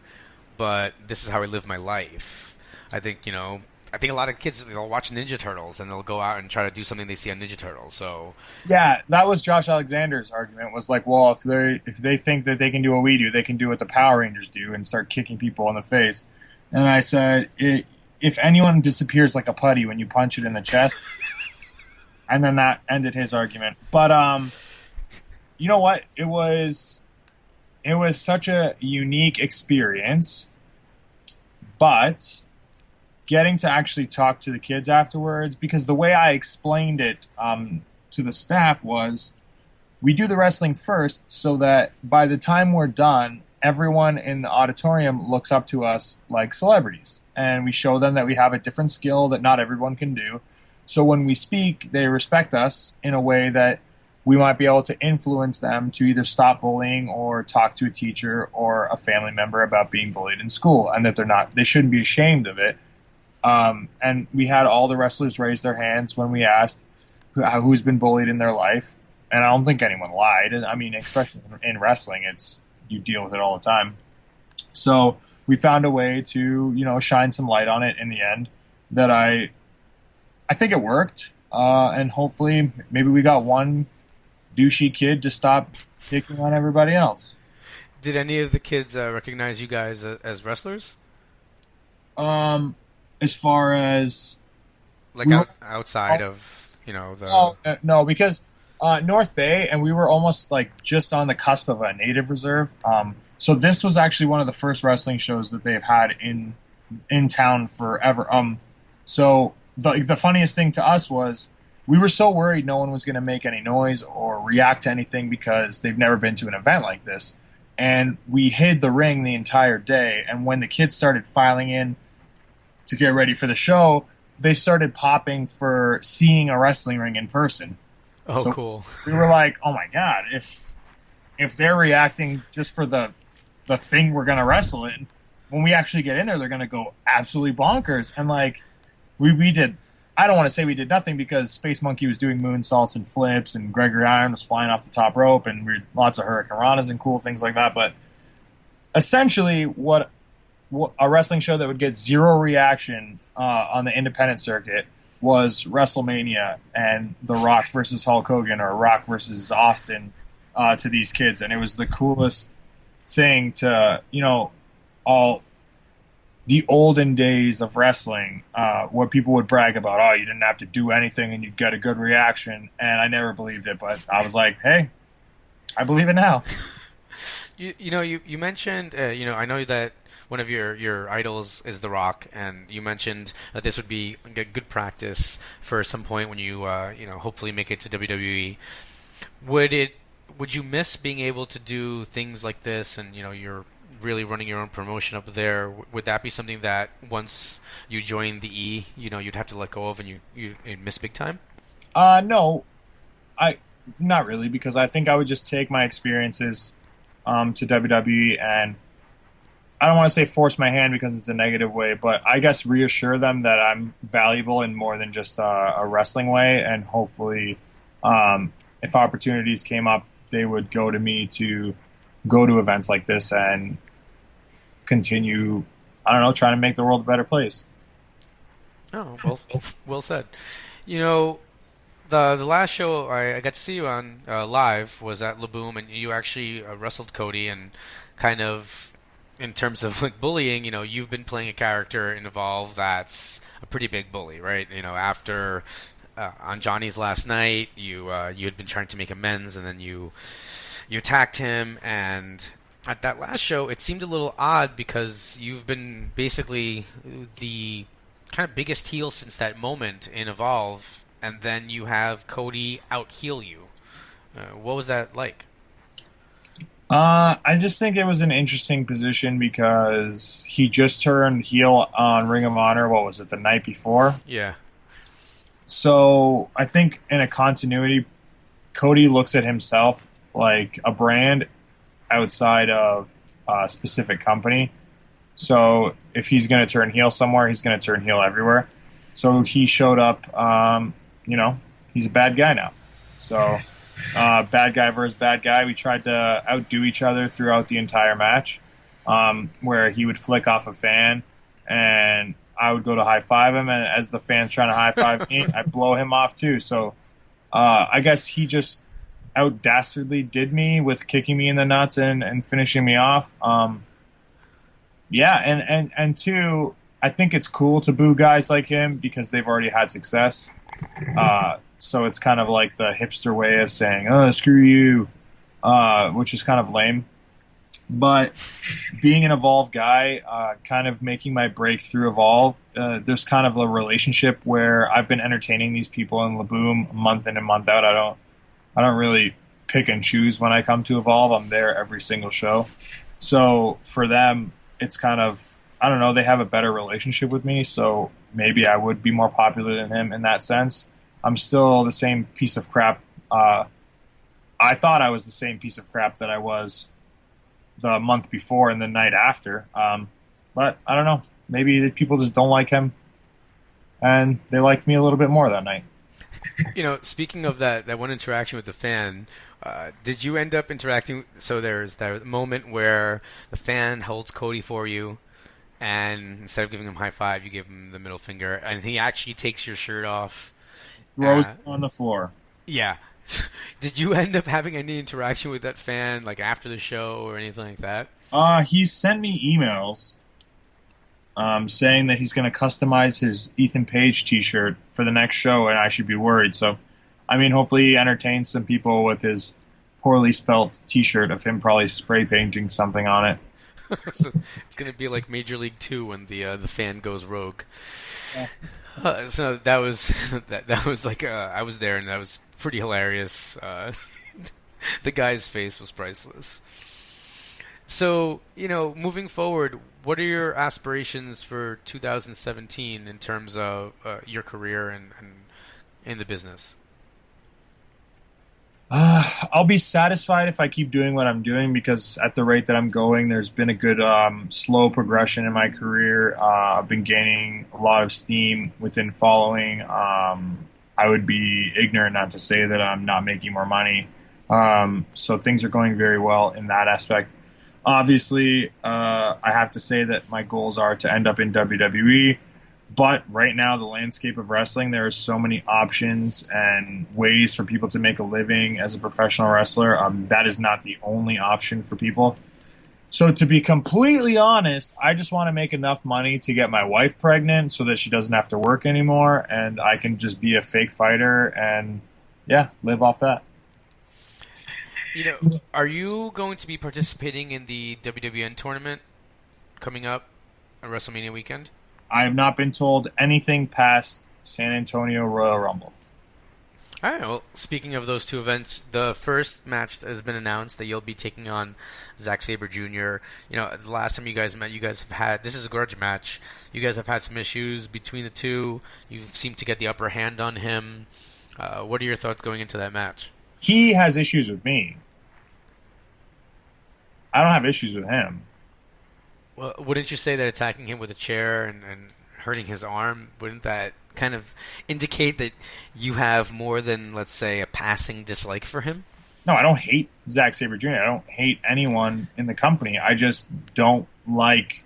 but this is how I live my life. I think a lot of kids, they'll watch Ninja Turtles and they'll go out and try to do something they see on Ninja Turtles. So yeah, that was Josh Alexander's argument. Was like, well, if they think that they can do what we do, they can do what the Power Rangers do and start kicking people in the face. And I said, if anyone disappears like a putty when you punch it in the chest, and then that ended his argument. But you know what? It was such a unique experience, but getting to actually talk to the kids afterwards, because the way I explained it to the staff was, we do the wrestling first so that by the time we're done, everyone in the auditorium looks up to us like celebrities. And we show them that we have a different skill that not everyone can do. So when we speak, they respect us in a way that we might be able to influence them to either stop bullying or talk to a teacher or a family member about being bullied in school, and that they shouldn't be ashamed of it. And we had all the wrestlers raise their hands when we asked who's been bullied in their life. And I don't think anyone lied. I mean, especially in wrestling, you deal with it all the time. So we found a way to, shine some light on it in the end that I think it worked. And hopefully maybe we got one douchey kid to stop picking on everybody else. Did any of the kids recognize you guys as wrestlers? As far as like outside of the no, because North Bay, and we were almost like just on the cusp of a native reserve. So this was actually one of the first wrestling shows that they've had in town forever. So the funniest thing to us was we were so worried no one was going to make any noise or react to anything because they've never been to an event like this, and we hid the ring the entire day. And when the kids started filing in to get ready for the show, they started popping for seeing a wrestling ring in person. Oh, so cool. We were like, oh my God, if they're reacting just for the thing we're going to wrestle in, when we actually get in there, they're going to go absolutely bonkers. And like, we did, I don't want to say we did nothing because Space Monkey was doing moonsaults and flips and Gregory Iron was flying off the top rope and we had lots of Hurricane Ranas and cool things like that. But essentially what a wrestling show that would get zero reaction on the independent circuit was WrestleMania and The Rock versus Hulk Hogan or Rock versus Austin to these kids. And it was the coolest thing to, all the olden days of wrestling where people would brag about, oh, you didn't have to do anything and you'd get a good reaction. And I never believed it, but I was like, hey, I believe it now. You mentioned, I know that one of your idols is The Rock, and you mentioned that this would be a good practice for some point when you hopefully make it to WWE. Would you miss being able to do things like this, and you're really running your own promotion up there? Would that be something that once you join the E, you'd have to let go of and you miss big time? No, not really, because I think I would just take my experiences to WWE and I don't want to say force my hand because it's a negative way, but I guess reassure them that I'm valuable in more than just a wrestling way. And hopefully, if opportunities came up, they would go to me to go to events like this and continue, trying to make the world a better place. Oh, well said. The last show I got to see you on live was at La Boom, and you actually wrestled Cody, and kind of in terms of like bullying, you've been playing a character in Evolve that's a pretty big bully, right? After on Johnny's last night, you had been trying to make amends, and then you attacked him, and at that last show, it seemed a little odd because you've been basically the kind of biggest heel since that moment in Evolve, and then you have Cody out-heel you. What was that like? I just think it was an interesting position because he just turned heel on Ring of Honor. What was it, the night before? Yeah. So I think in a continuity, Cody looks at himself like a brand outside of a specific company. So if he's going to turn heel somewhere, he's going to turn heel everywhere. So he showed up, he's a bad guy now. So bad guy versus bad guy. We tried to outdo each other throughout the entire match, where he would flick off a fan and I would go to high five him, and as the fan's trying to high five me, I'd blow him off too. So I guess he just out dastardly did me with kicking me in the nuts and finishing me off. And two, I think it's cool to boo guys like him because they've already had success. So it's kind of like the hipster way of saying, "Oh, screw you," which is kind of lame. But being an Evolve guy, kind of making my break through Evolve, there's kind of a relationship where I've been entertaining these people in Laboom month in and month out. I don't really pick and choose when I come to Evolve. I'm there every single show. So for them, it's kind of, I don't know, they have a better relationship with me, so maybe I would be more popular than him in that sense. I'm still the same piece of crap. I thought I was the same piece of crap that I was the month before and the night after. But I don't know. Maybe the people just don't like him, and they liked me a little bit more that night. Speaking of that one interaction with the fan, did you end up interacting? So there's that moment where the fan holds Cody for you, and instead of giving him a high five, you give him the middle finger, and he actually takes your shirt off. Throws on the floor. Yeah. Did you end up having any interaction with that fan, like after the show or anything like that? He sent me emails saying that he's going to customize his Ethan Page t-shirt for the next show, and I should be worried. So, I mean, hopefully he entertains some people with his poorly spelt t-shirt of him probably spray painting something on it. So it's going to be like Major League 2 when the fan goes rogue. Yeah. So that was that was like I was there, and that was pretty hilarious. The guy's face was priceless. So, moving forward, what are your aspirations for 2017 in terms of your career and in the business? I'll be satisfied if I keep doing what I'm doing, because at the rate that I'm going, there's been a good slow progression in my career. I've been gaining a lot of steam within following. I would be ignorant not to say that I'm not making more money. So things are going very well in that aspect. Obviously, I have to say that my goals are to end up in WWE. But right now, the landscape of wrestling, there are so many options and ways for people to make a living as a professional wrestler. That is not the only option for people. So to be completely honest, I just want to make enough money to get my wife pregnant so that she doesn't have to work anymore, and I can just be a fake fighter and, live off that. Are you going to be participating in the WWN tournament coming up on WrestleMania weekend? I have not been told anything past San Antonio Royal Rumble. All right. Well, speaking of those two events, the first match has been announced that you'll be taking on Zack Sabre Jr. The last time you guys met, you guys have had, this is a grudge match. You guys have had some issues between the two. You seem to get the upper hand on him. What are your thoughts going into that match? He has issues with me. I don't have issues with him. Well, wouldn't you say that attacking him with a chair and hurting his arm, wouldn't that kind of indicate that you have more than, let's say, a passing dislike for him? No, I don't hate Zack Sabre Jr. I don't hate anyone in the company. I just don't like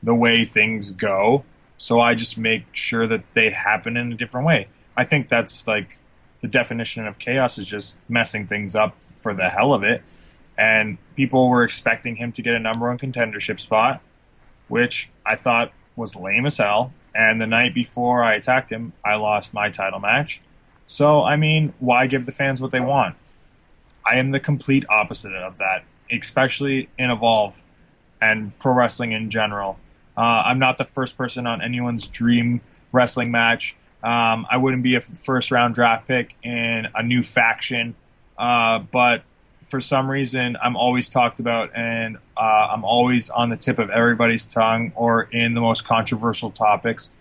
the way things go, so I just make sure that they happen in a different way. I think that's like the definition of chaos, is just messing things up for the hell of it. And people were expecting him to get a number one contendership spot, which I thought was lame as hell. And the night before I attacked him, I lost my title match. So, I mean, why give the fans what they want? I am the complete opposite of that, especially in Evolve and pro wrestling in general. I'm not the first person on anyone's dream wrestling match. I wouldn't be a first-round draft pick in a new faction But for some reason, I'm always talked about, and I'm always on the tip of everybody's tongue or in the most controversial topics.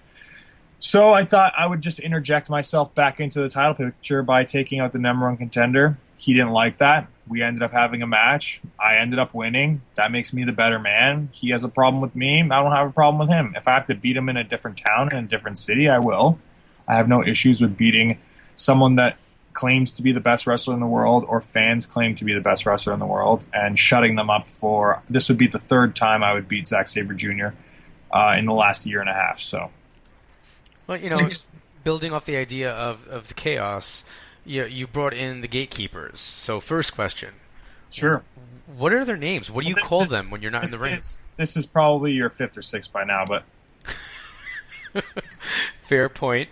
So I thought I would just interject myself back into the title picture by taking out the number one contender. He didn't like that. We ended up having a match. I ended up winning. That makes me the better man. He has a problem with me. I don't have a problem with him. If I have to beat him in a different town, in a different city, I will. I have no issues with beating someone that claims to be the best wrestler in the world, or fans claim to be the best wrestler in the world, and shutting them up for... This would be the third time I would beat Zack Sabre Jr. In the last year and a half, so... Well, building off the idea of the chaos, you brought in the gatekeepers. So first question. Sure. What are their names? What do you call them when you're not in the ring? This is probably your fifth or sixth by now, but... Fair point.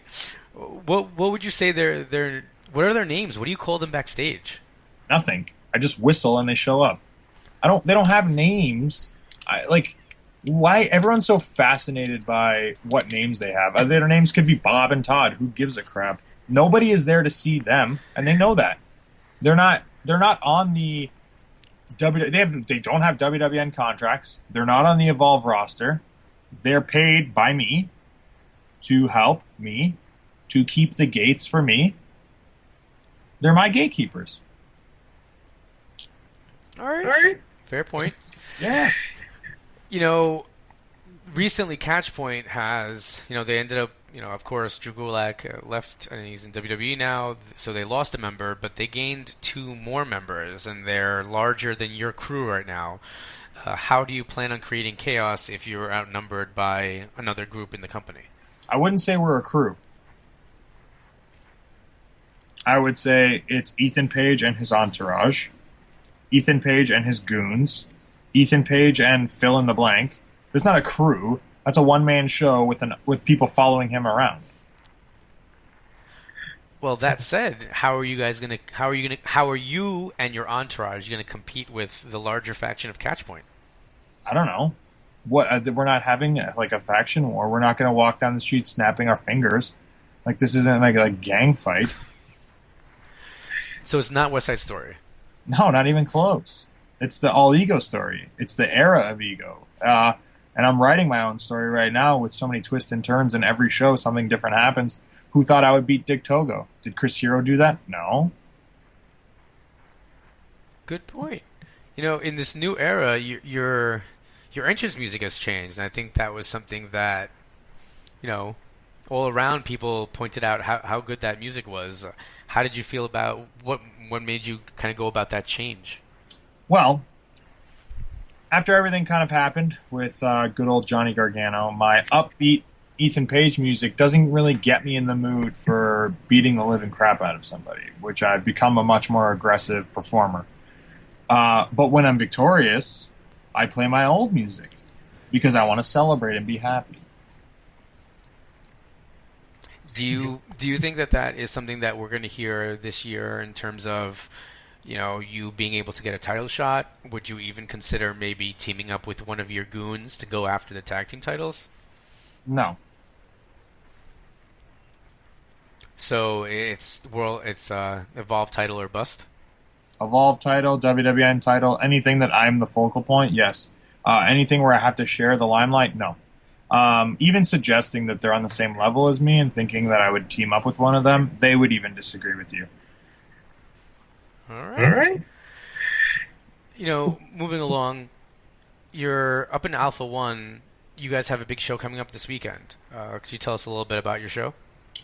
What would you say what are their names? What do you call them backstage? Nothing. I just whistle and they show up. They don't have names. Why everyone's so fascinated by what names they have? Their names could be Bob and Todd. Who gives a crap? Nobody is there to see them, and they know that. They're not on the They don't have WWN contracts. They're not on the Evolve roster. They're paid by me to help me, to keep the gates for me. They're my gatekeepers. All right. Fair point. Yeah. Recently Catchpoint has, they ended up, of course, Drew Gulak left and he's in WWE now, so they lost a member, but they gained 2 more members, and they're larger than your crew right now. How do you plan on creating chaos if you're outnumbered by another group in the company? I wouldn't say we're a crew. I would say it's Ethan Page and his entourage, Ethan Page and his goons, Ethan Page and fill in the blank. It's not a crew. That's a one-man show with people following him around. Well, that said, how are you and your entourage going to compete with the larger faction of Catchpoint? I don't know. We're not having a faction war. We're not going to walk down the street snapping our fingers. This isn't a gang fight. So it's not West Side Story? No, not even close. It's the all ego story. It's the era of ego. And I'm writing my own story right now with so many twists and turns, and every show something different happens. Who thought I would beat Dick Togo? Did Chris Hero do that? No. Good point. In this new era, your entrance music has changed, and I think that was something that, all around people pointed out how good that music was. How did you feel about what made you kind of go about that change? Well, after everything kind of happened with good old Johnny Gargano, my upbeat Ethan Page music doesn't really get me in the mood for beating the living crap out of somebody, which I've become a much more aggressive performer. But when I'm victorious, I play my old music because I want to celebrate and be happy. Do you think that is something that we're going to hear this year in terms of, you being able to get a title shot? Would you even consider maybe teaming up with one of your goons to go after the tag team titles? No. So it's Evolve title or bust? Evolve title, WWN title, anything that I'm the focal point, yes. Anything where I have to share the limelight, no. Even suggesting that they're on the same level as me and thinking that I would team up with one of them, they would even disagree with you. All right. Moving along, you're up in Alpha 1. You guys have a big show coming up this weekend. Could you tell us a little bit about your show?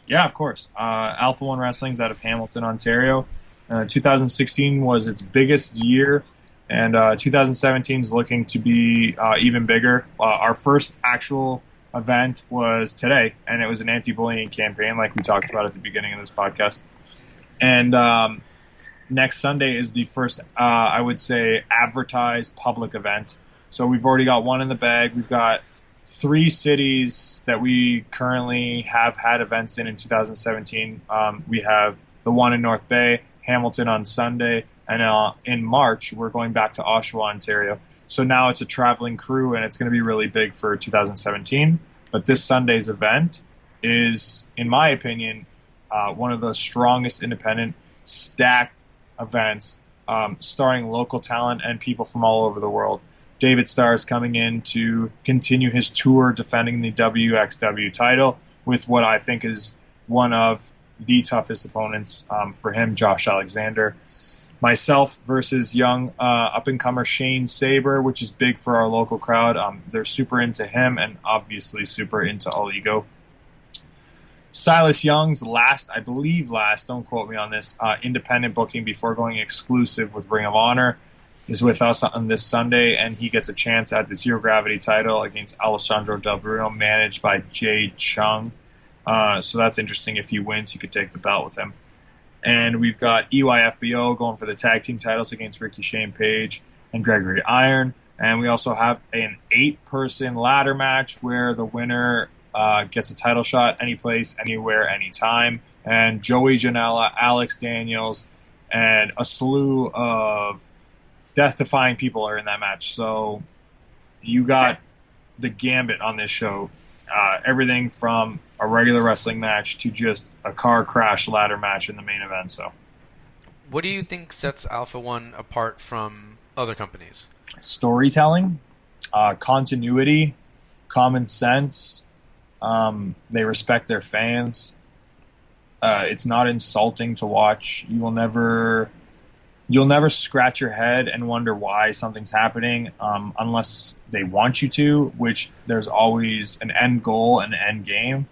Yeah, of course. Alpha 1 Wrestling's out of Hamilton, Ontario. 2016 was its biggest year, and 2017 is looking to be even bigger. Our first actual event was today, and it was an anti-bullying campaign like we talked about at the beginning of this podcast. And next Sunday is the first, I would say, advertised public event. So we've already got one in the bag. We've got 3 cities that we currently have had events in 2017. We have the one in North Bay, Hamilton on Sunday, and in March we're going back to Oshawa, Ontario. So now it's a traveling crew, and it's going to be really big for 2017. But this Sunday's event is, in my opinion, one of the strongest independent, stacked event starring local talent and people from all over the world. David Starr is coming in to continue his tour defending the WXW title with what I think is one of the toughest opponents for him, Josh Alexander. Myself versus young up-and-comer Shane Saber, which is big for our local crowd. They're super into him and obviously super into All Ego. Silas Young's I believe last, don't quote me on this, independent booking before going exclusive with Ring of Honor is with us on this Sunday, and he gets a chance at the Zero Gravity title against Alessandro Del Bruno, managed by Jay Chung. So that's interesting. If he wins, he could take the belt with him. And we've got EYFBO going for the tag team titles against Ricky Shane Page and Gregory Iron. And we also have an 8-person ladder match where the winner gets a title shot any place, anywhere, anytime. And Joey Janela, Alex Daniels, and a slew of death-defying people are in that match. So you got the gambit on this show. Everything from a regular wrestling match to just a car crash ladder match in the main event. So, what do you think sets Alpha One apart from other companies? Storytelling, continuity, common sense. They respect their fans. It's not insulting to watch. You'll never scratch your head and wonder why something's happening unless they want you to, which there's always an end goal and an end game.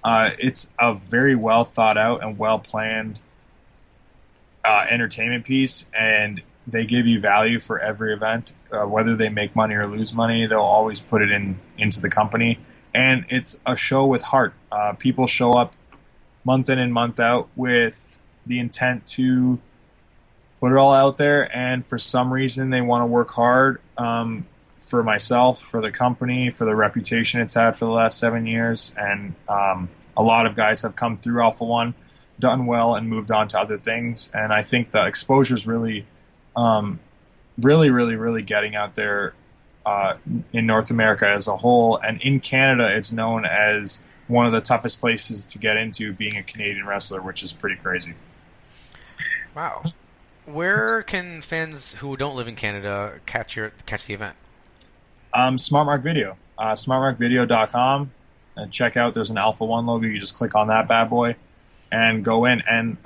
It's a very well thought out and well planned entertainment piece, and they give you value for every event. Whether they make money or lose money, they'll always put it into the company. And it's a show with heart. People show up month in and month out with the intent to put it all out there, and for some reason they want to work hard for myself, for the company, for the reputation it's had for the last 7 years. And a lot of guys have come through Alpha One, done well, and moved on to other things. And I think the exposure is really getting out there in North America as a whole. And in Canada, it's known as one of the toughest places to get into, being a Canadian wrestler, which is pretty crazy. Wow. Where can fans who don't live in Canada catch the event? Smart Mark Video. SmartMarkVideo.com. And check out, there's an Alpha One logo. You just click on that bad boy and go in. And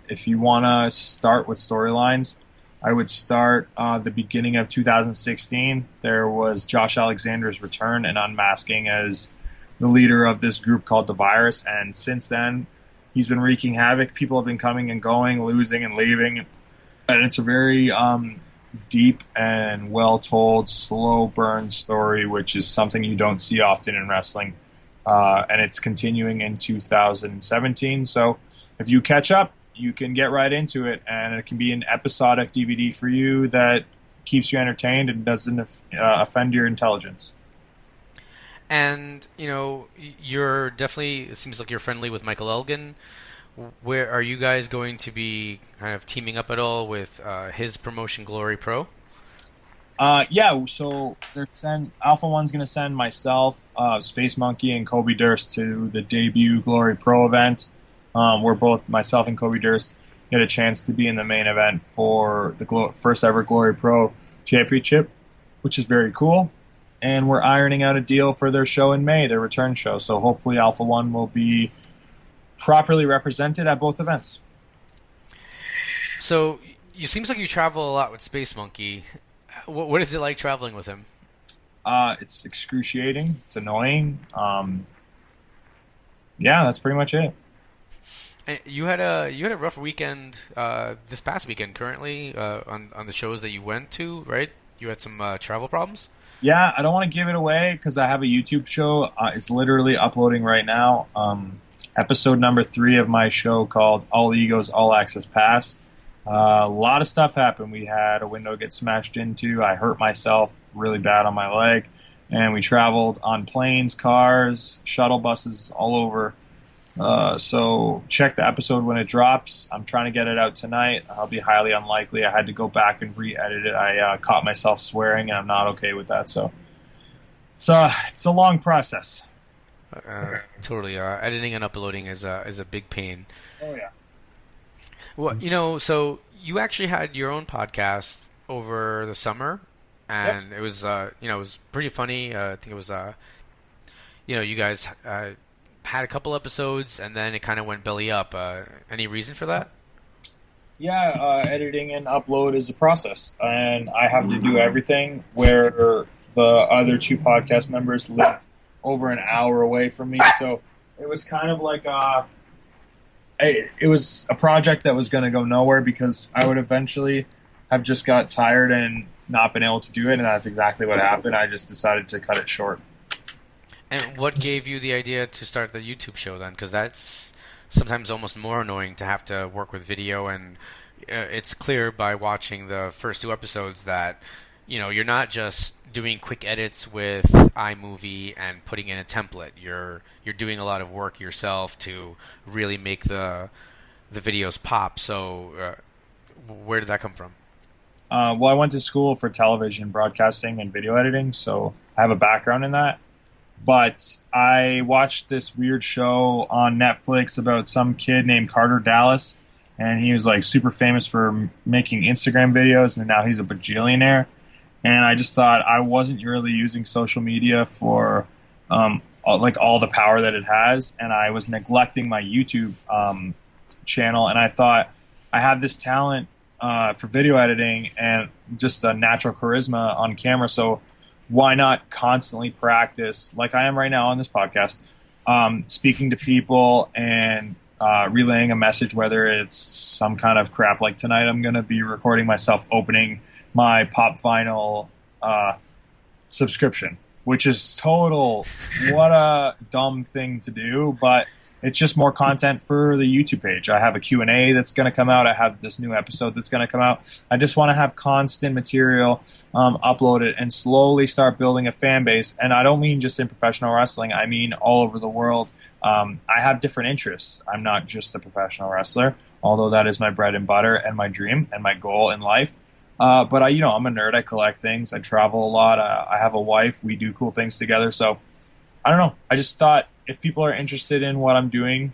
if you want to start with storylines, I would start the beginning of 2016. There was Josh Alexander's return and unmasking as the leader of this group called The Virus. And since then, he's been wreaking havoc. People have been coming and going, losing and leaving. And it's a very deep and well-told, slow burn story, which is something you don't see often in wrestling. And it's continuing in 2017. So if you catch up, you can get right into it, and it can be an episodic DVD for you that keeps you entertained and doesn't offend your intelligence. And, you're definitely, it seems like you're friendly with Michael Elgin. Where are you guys going to be kind of teaming up at all with his promotion, Glory Pro? Yeah, so Alpha One's going to send myself, Space Monkey, and Kobe Durst to the debut Glory Pro event. Where both myself and Kobe Durst get a chance to be in the main event for the first ever Glory Pro Championship, which is very cool. And we're ironing out a deal for their show in May, their return show. So hopefully Alpha One will be properly represented at both events. So it seems like you travel a lot with Space Monkey. What is it like traveling with him? It's excruciating. It's annoying. Yeah, that's pretty much it. You had a rough weekend this past weekend. Currently, on the shows that you went to, right? You had some travel problems. Yeah, I don't want to give it away because I have a YouTube show. It's literally uploading right now. Episode number 3 of my show called All Egos, All Access Pass. A lot of stuff happened. We had a window get smashed into. I hurt myself really bad on my leg. And we traveled on planes, cars, shuttle buses, all over. So check the episode when it drops. I'm trying to get it out tonight. I'll be highly unlikely. I had to go back and re-edit it. I caught myself swearing, and I'm not okay with that. So it's a long process. Totally. Editing and uploading is a big pain. Oh yeah. Well, so you actually had your own podcast over the summer, and it was it was pretty funny. I think it was you guys had a couple episodes, and then it kind of went belly up. Any reason for that? Yeah, editing and upload is a process, and I have to do everything where the other two podcast members lived over an hour away from me. So it was kind of like it was a project that was going to go nowhere because I would eventually have just got tired and not been able to do it, and that's exactly what happened. I just decided to cut it short. And what gave you the idea to start the YouTube show then? Because that's sometimes almost more annoying to have to work with video, and it's clear by watching the first two episodes that you're not just doing quick edits with iMovie and putting in a template. You're doing a lot of work yourself to really make the videos pop. So where did that come from? Well, I went to school for television broadcasting and video editing, so I have a background in that. But I watched this weird show on Netflix about some kid named Carter Dallas, and he was like super famous for making Instagram videos, and now he's a bajillionaire. And I just thought I wasn't really using social media for like all the power that it has, and I was neglecting my YouTube channel. And I thought I have this talent for video editing and just a natural charisma on camera, so why not constantly practice, like I am right now on this podcast, speaking to people and relaying a message, whether it's some kind of crap like tonight I'm going to be recording myself opening my Pop Vinyl subscription, which is what a dumb thing to do, but it's just more content for the YouTube page. I have a Q&A that's going to come out. I have this new episode that's going to come out. I just want to have constant material uploaded and slowly start building a fan base. And I don't mean just in professional wrestling. I mean all over the world. I have different interests. I'm not just a professional wrestler, although that is my bread and butter and my dream and my goal in life. But I'm a nerd. I collect things. I travel a lot. I have a wife. We do cool things together. So I don't know. I just thought, if people are interested in what I'm doing,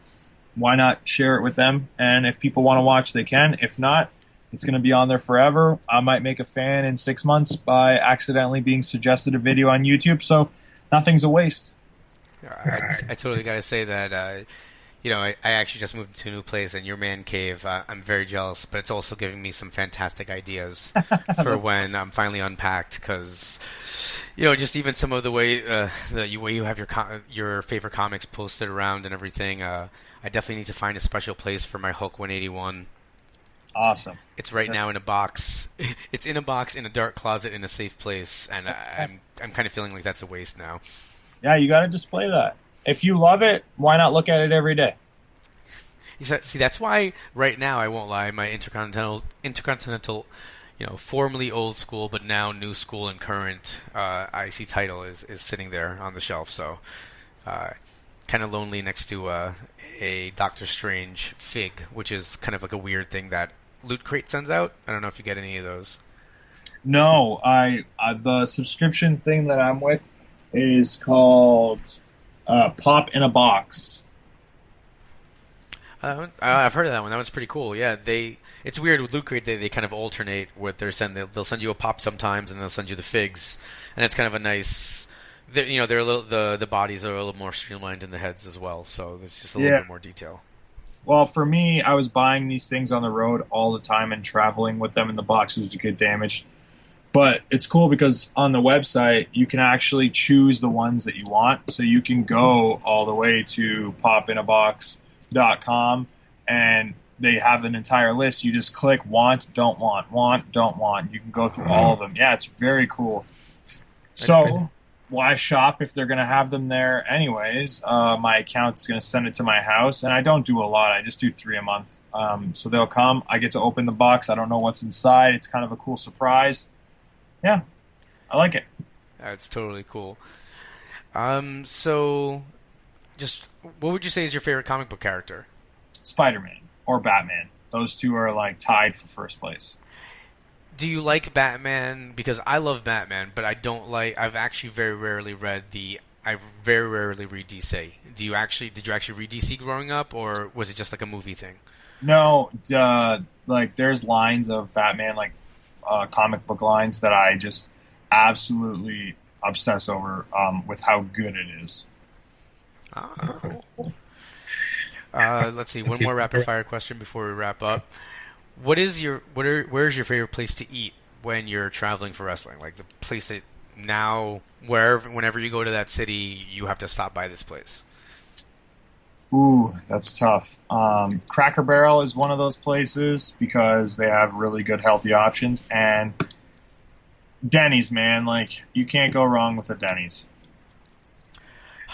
why not share it with them? And if people want to watch, they can. If not, it's going to be on there forever. I might make a fan in 6 months by accidentally being suggested a video on YouTube, so nothing's a waste. I totally got to say that, I actually just moved to a new place, and your man cave, I'm very jealous, but it's also giving me some fantastic ideas for when I'm finally unpacked, because just even some of the way way you have your favorite comics posted around and everything. I definitely need to find a special place for my Hulk 181. Awesome. It's right now in a box. It's in a box in a dark closet in a safe place, and I'm kind of feeling like that's a waste now. Yeah, you got to display that. If you love it, why not look at it every day? See, that's why right now, I won't lie, my intercontinental, formerly old school but now new school and current IC title is sitting there on the shelf. So kind of lonely next to a Doctor Strange fig, which is kind of like a weird thing that Loot Crate sends out. I don't know if you get any of those. No, the subscription thing that I'm with is called Pop in a Box. I've heard of that one. That one's pretty cool. Yeah, it's weird with Loot Crate. They kind of alternate what they'll send you a pop sometimes, and they'll send you the figs, and it's kind of a nice. They're a little the bodies are a little more streamlined in the heads as well, so there's just a little bit more detail. Well, for me, I was buying these things on the road all the time and traveling with them in the boxes to get damaged. But it's cool because on the website, you can actually choose the ones that you want. So you can go all the way to popinabox.com, and they have an entire list. You just click want, don't want, don't want. You can go through all of them. Yeah, it's very cool. So why shop if they're going to have them there anyways? My account's going to send it to my house, and I don't do a lot. I just do 3 a month. So they'll come. I get to open the box. I don't know what's inside. It's kind of a cool surprise. Yeah, I like it. That's totally cool. So, just what would you say is your favorite comic book character? Spider-Man or Batman. Those two are like tied for first place. Do you like Batman? Because I love Batman, but I don't like. I've actually very rarely read I very rarely read DC. Did you actually read DC growing up, or was it just like a movie thing? No, like there's lines of Batman, like comic book lines that I just absolutely obsess over with how good it is. Let's see. One more rapid fire question before we wrap up. Where's your favorite place to eat when you're traveling for wrestling? Like the place that whenever you go to that city, you have to stop by this place. Ooh, that's tough. Cracker Barrel is one of those places because they have really good healthy options, and Denny's, man, like you can't go wrong with a Denny's. I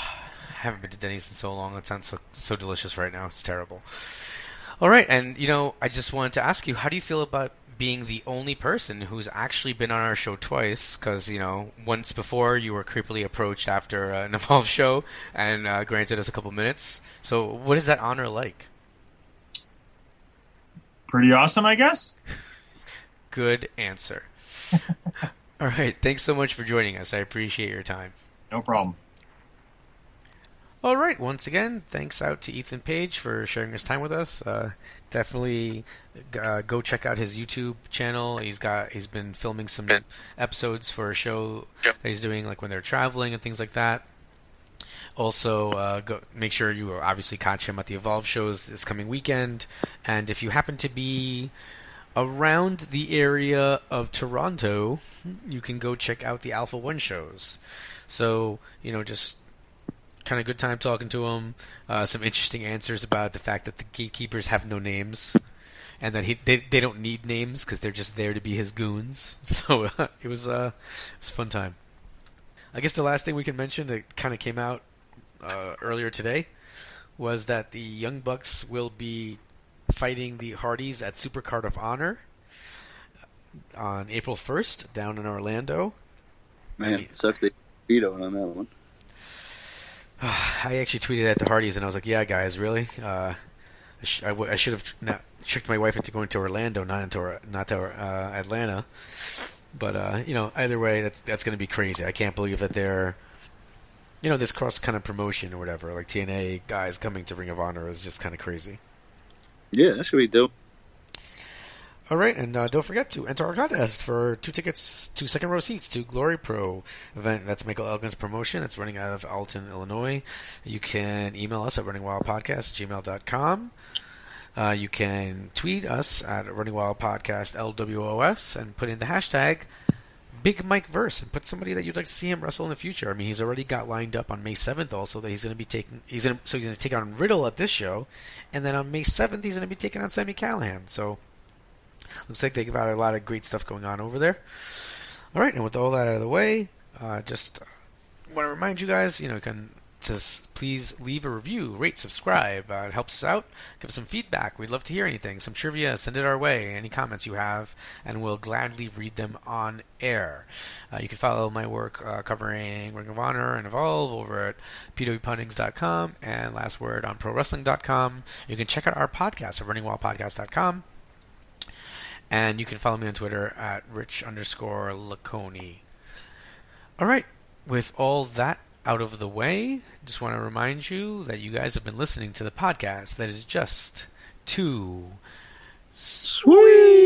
haven't been to Denny's in so long. It sounds so delicious right now. It's terrible. All right, and I just wanted to ask you, how do you feel about being the only person who's actually been on our show twice? Because once before you were creepily approached after an Evolve show and granted us a couple minutes. So, what is that honor like? Pretty awesome, I guess. Good answer. All right, thanks so much for joining us. I appreciate your time. No problem. All right, once again, thanks out to Ethan Page for sharing his time with us. Definitely go check out his YouTube channel. He's been filming some episodes for a show that he's doing, like when they're traveling and things like that. Also, go make sure you obviously catch him at the Evolve shows this coming weekend. And if you happen to be around the area of Toronto, you can go check out the Alpha One shows. So, just kind of good time talking to him. Some interesting answers about the fact that the gatekeepers have no names, and that they don't need names because they're just there to be his goons. So it was a fun time. I guess the last thing we can mention that kind of came out earlier today was that the Young Bucks will be fighting the Hardys at Supercard of Honor on April 1st down in Orlando. Man, it sucks they vetoed on that one. I actually tweeted at the Hardys and I was like, "Yeah, guys, really? I should have tricked my wife into going to Orlando, not to Atlanta." But either way, that's going to be crazy. I can't believe that they're, this cross kind of promotion or whatever, like TNA guys coming to Ring of Honor is just kind of crazy. Yeah, that should be dope. All right, and don't forget to enter our contest for 2 tickets, 2 second-row seats to Glory Pro event. That's Michael Elgin's promotion. It's running out of Alton, Illinois. You can email us at runningwildpodcast@gmail.com. You can tweet us at runningwildpodcast LWOS and put in the hashtag Big Mike Verse and put somebody that you'd like to see him wrestle in the future. I mean, he's already got lined up on May 7th also that he's going to take on Riddle at this show, and then on May 7th he's going to be taking on Sami Callihan. So looks like they've got a lot of great stuff going on over there. All right, and with all that out of the way, just want to remind you guys, can just please leave a review, rate, subscribe. It helps us out. Give us some feedback. We'd love to hear anything. Some trivia, send it our way. Any comments you have, and we'll gladly read them on air. You can follow my work covering Ring of Honor and Evolve over at pwpundings.com and Last Word on ProWrestling.com. You can check out our podcast at runningwildpodcast.com. And you can follow me on Twitter at Rich_Laconi. All right, with all that out of the way, just want to remind you that you guys have been listening to the podcast that is just too sweet.